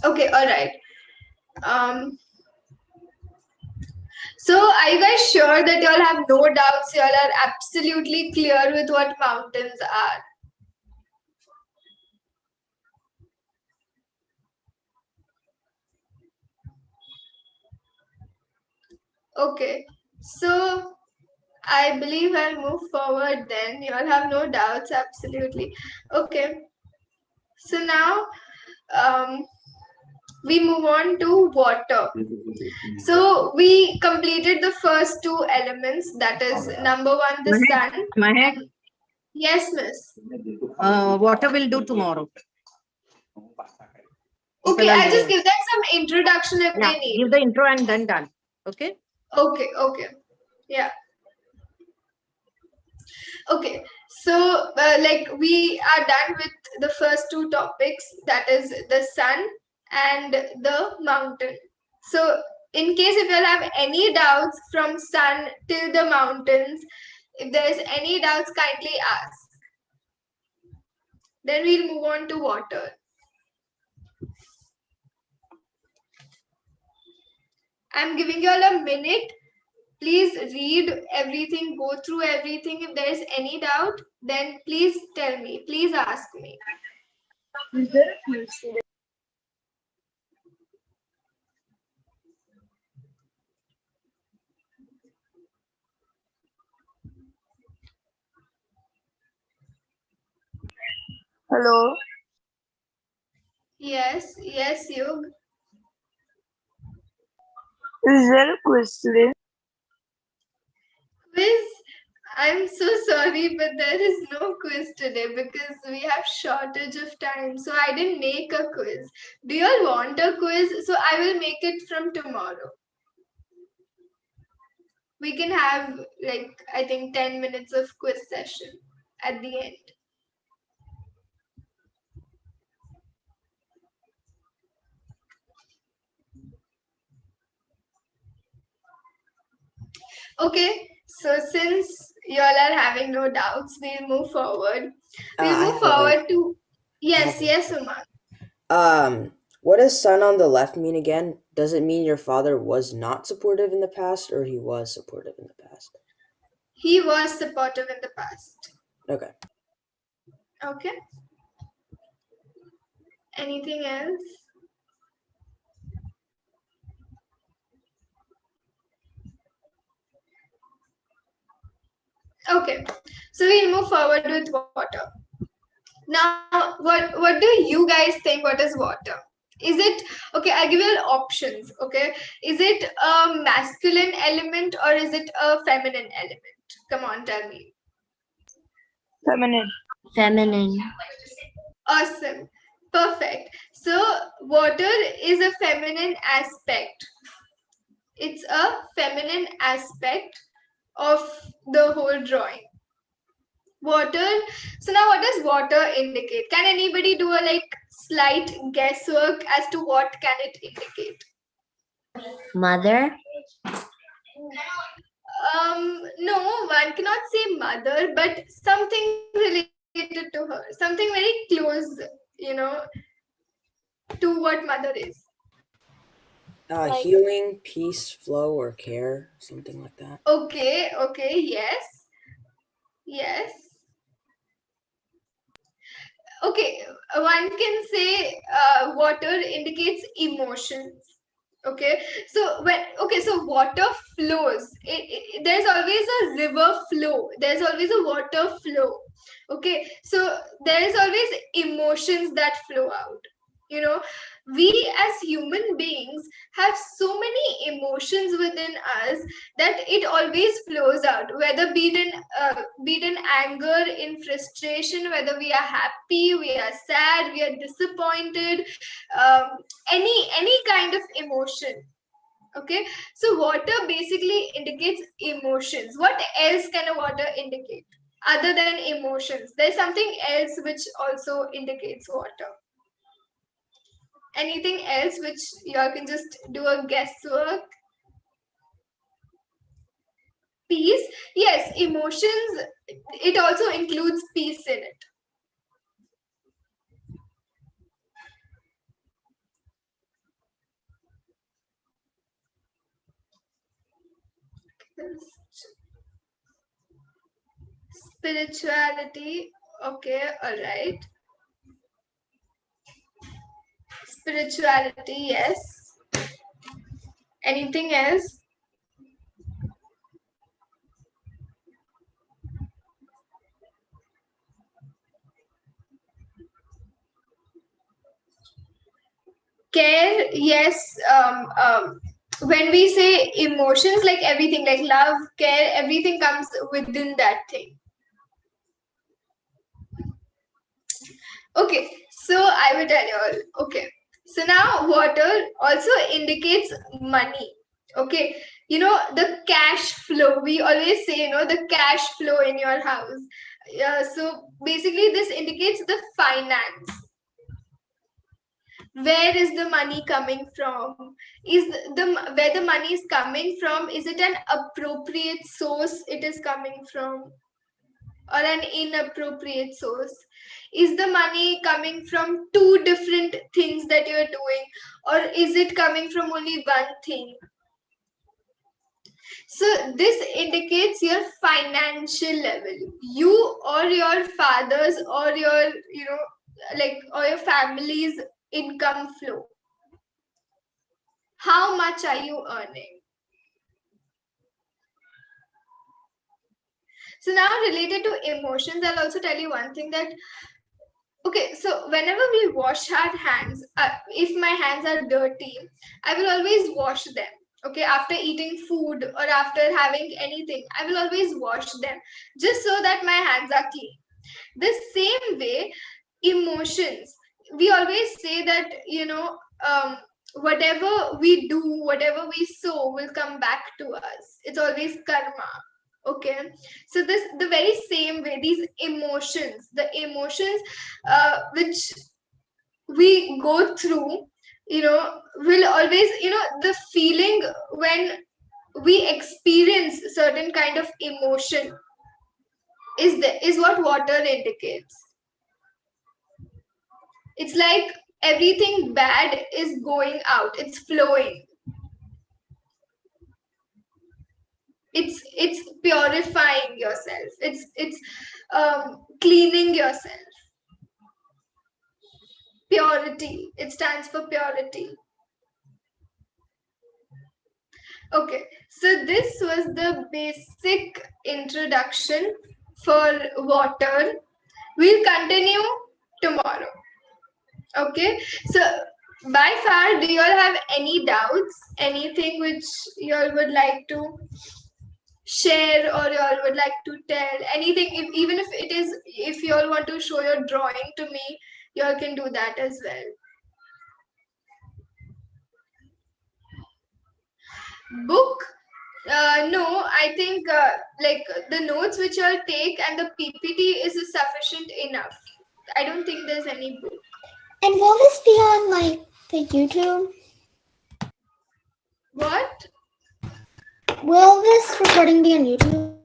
Speaker 3: Okay, all right. So are you guys sure that you all have no doubts? You all are absolutely clear with what mountains are? Okay, so I believe I'll move forward then. You all have no doubts, absolutely. Okay, so now we move on to water. So we completed the first two elements, that is number one, the sun.
Speaker 2: Mahek,
Speaker 3: Yes, miss.
Speaker 2: water will do tomorrow.
Speaker 3: Okay, I'll just give them some introduction if
Speaker 2: Yeah,
Speaker 3: they need.
Speaker 2: give the intro and then done. Okay.
Speaker 3: Okay, okay. Yeah. Okay, so like we are done with the first two topics, that is the sun and the mountain. So in case if you have any doubts from sun till the mountains, if there is any doubts, kindly ask. Then we'll move on to water. I'm giving you all a minute. Please read everything, go through everything. If there is any doubt, then please tell me. Please ask me.
Speaker 5: Is there a quiz today? Hello.
Speaker 3: Yes, Yug.
Speaker 5: Is there a quiz today?
Speaker 3: Quiz? I'm so sorry, but there is no quiz today because we have shortage of time. So I didn't make a quiz. Do you all want a quiz? So I will make it from tomorrow. We can have like, I think 10 minutes of quiz session at the end. Okay, so since you all are having no doubts, we'll move forward. We'll
Speaker 10: I
Speaker 3: move
Speaker 10: have a-
Speaker 3: forward to, yes, Uma.
Speaker 10: What does son on the left mean again? Does it mean your father was not supportive in the past, or he was supportive in the past?
Speaker 3: He was supportive in the past.
Speaker 10: Okay.
Speaker 3: Okay. Anything else? Okay, so we'll move forward with water. Now, what do you guys think? What is water? Is it okay? I'll give you options. Okay, is it a masculine element or is it a feminine element? Come on, tell me.
Speaker 5: Feminine.
Speaker 8: Feminine.
Speaker 3: Awesome, perfect. So water is a feminine aspect. It's a feminine aspect of the whole drawing. Water. So now what does water indicate? Can anybody do a like slight guesswork as to what can it indicate?
Speaker 8: Mother.
Speaker 3: No, one cannot say mother, but something related to her, something very close, to what mother is.
Speaker 10: Healing, peace, flow, or care, something like that.
Speaker 3: Okay, yes. Okay, one can say water indicates emotions. Okay, so water flows. There's always a river flow. There's always a water flow. Okay, so there is always emotions that flow out. We as human beings have so many emotions within us that it always flows out, whether be it in anger, in frustration, whether we are happy, we are sad, we are disappointed, any kind of emotion. Okay, so water basically indicates emotions. What else can a water indicate other than emotions? There's something else which also indicates water. Anything else which y'all can just do a guesswork? Peace? Yes, emotions, it also includes peace in it. Spirituality. Okay, all right. Spirituality, yes. Anything else? Care, yes. When we say emotions, like everything, like love, care, everything comes within that thing. Okay, so I will tell you all. Okay, so now water also indicates money. Okay, the cash flow. We always say, the cash flow in your house. So basically, this indicates the finance. Where is the money coming from? Where the money is coming from? Is it an appropriate source it is coming from? or an inappropriate source? Is the money coming from two different things that you're doing, or is it coming from only one thing? So this indicates your financial level. You or your father's or your, or your family's income flow. How much are you earning? So now related to emotions, I'll also tell you one thing that, okay, so whenever we wash our hands, if my hands are dirty, I will always wash them. Okay, after eating food or after having anything, I will always wash them just so that my hands are clean. The same way, emotions. We always say that, whatever we do, whatever we sow will come back to us. It's always karma. Okay, so the very same way, these emotions, the emotions which we go through, will always, the feeling when we experience certain kind of emotion is what water indicates. It's like everything bad is going out, it's flowing. It's purifying yourself. It's cleaning yourself. Purity. It stands for purity. Okay, so this was the basic introduction for water. We'll continue tomorrow. Okay, so by far, do you all have any doubts? Anything which you all would like to share or you all would like to tell? Anything, even if it is, if you all want to show your drawing to me, you all can do that as well. Book? No, I think like the notes which I'll take and the PPT is sufficient enough. I don't think there's any book.
Speaker 7: And will this be on like the YouTube?
Speaker 3: What?
Speaker 7: Will this recording be on YouTube?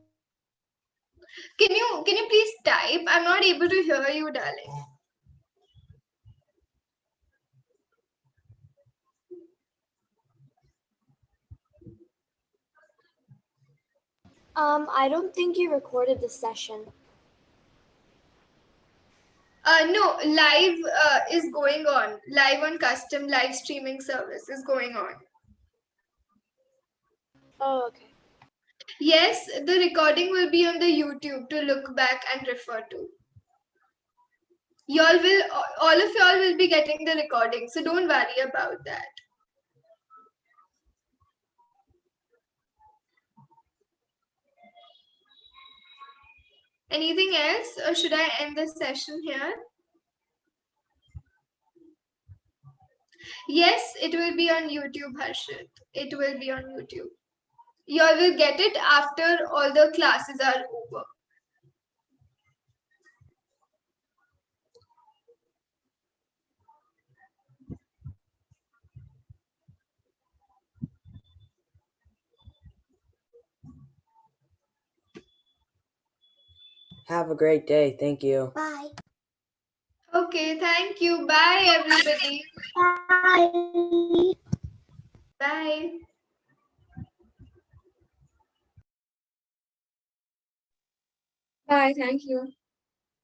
Speaker 3: Can you please type? I'm not able to hear you, darling.
Speaker 9: I don't think you recorded the session.
Speaker 3: No, live is going on. Live on custom live streaming service is going on.
Speaker 9: Oh, okay.
Speaker 3: Yes, the recording will be on the YouTube to look back and refer to. All of y'all will be getting the recording, so don't worry about that. Anything else, or should I end the session here? Yes, it will be on YouTube, Harshit. It will be on YouTube. You all will get it after all the classes are over.
Speaker 10: Have a great day. Thank you.
Speaker 7: Bye.
Speaker 3: Okay, thank you. Bye, everybody.
Speaker 7: Bye.
Speaker 3: Bye.
Speaker 4: Bye. Thank you.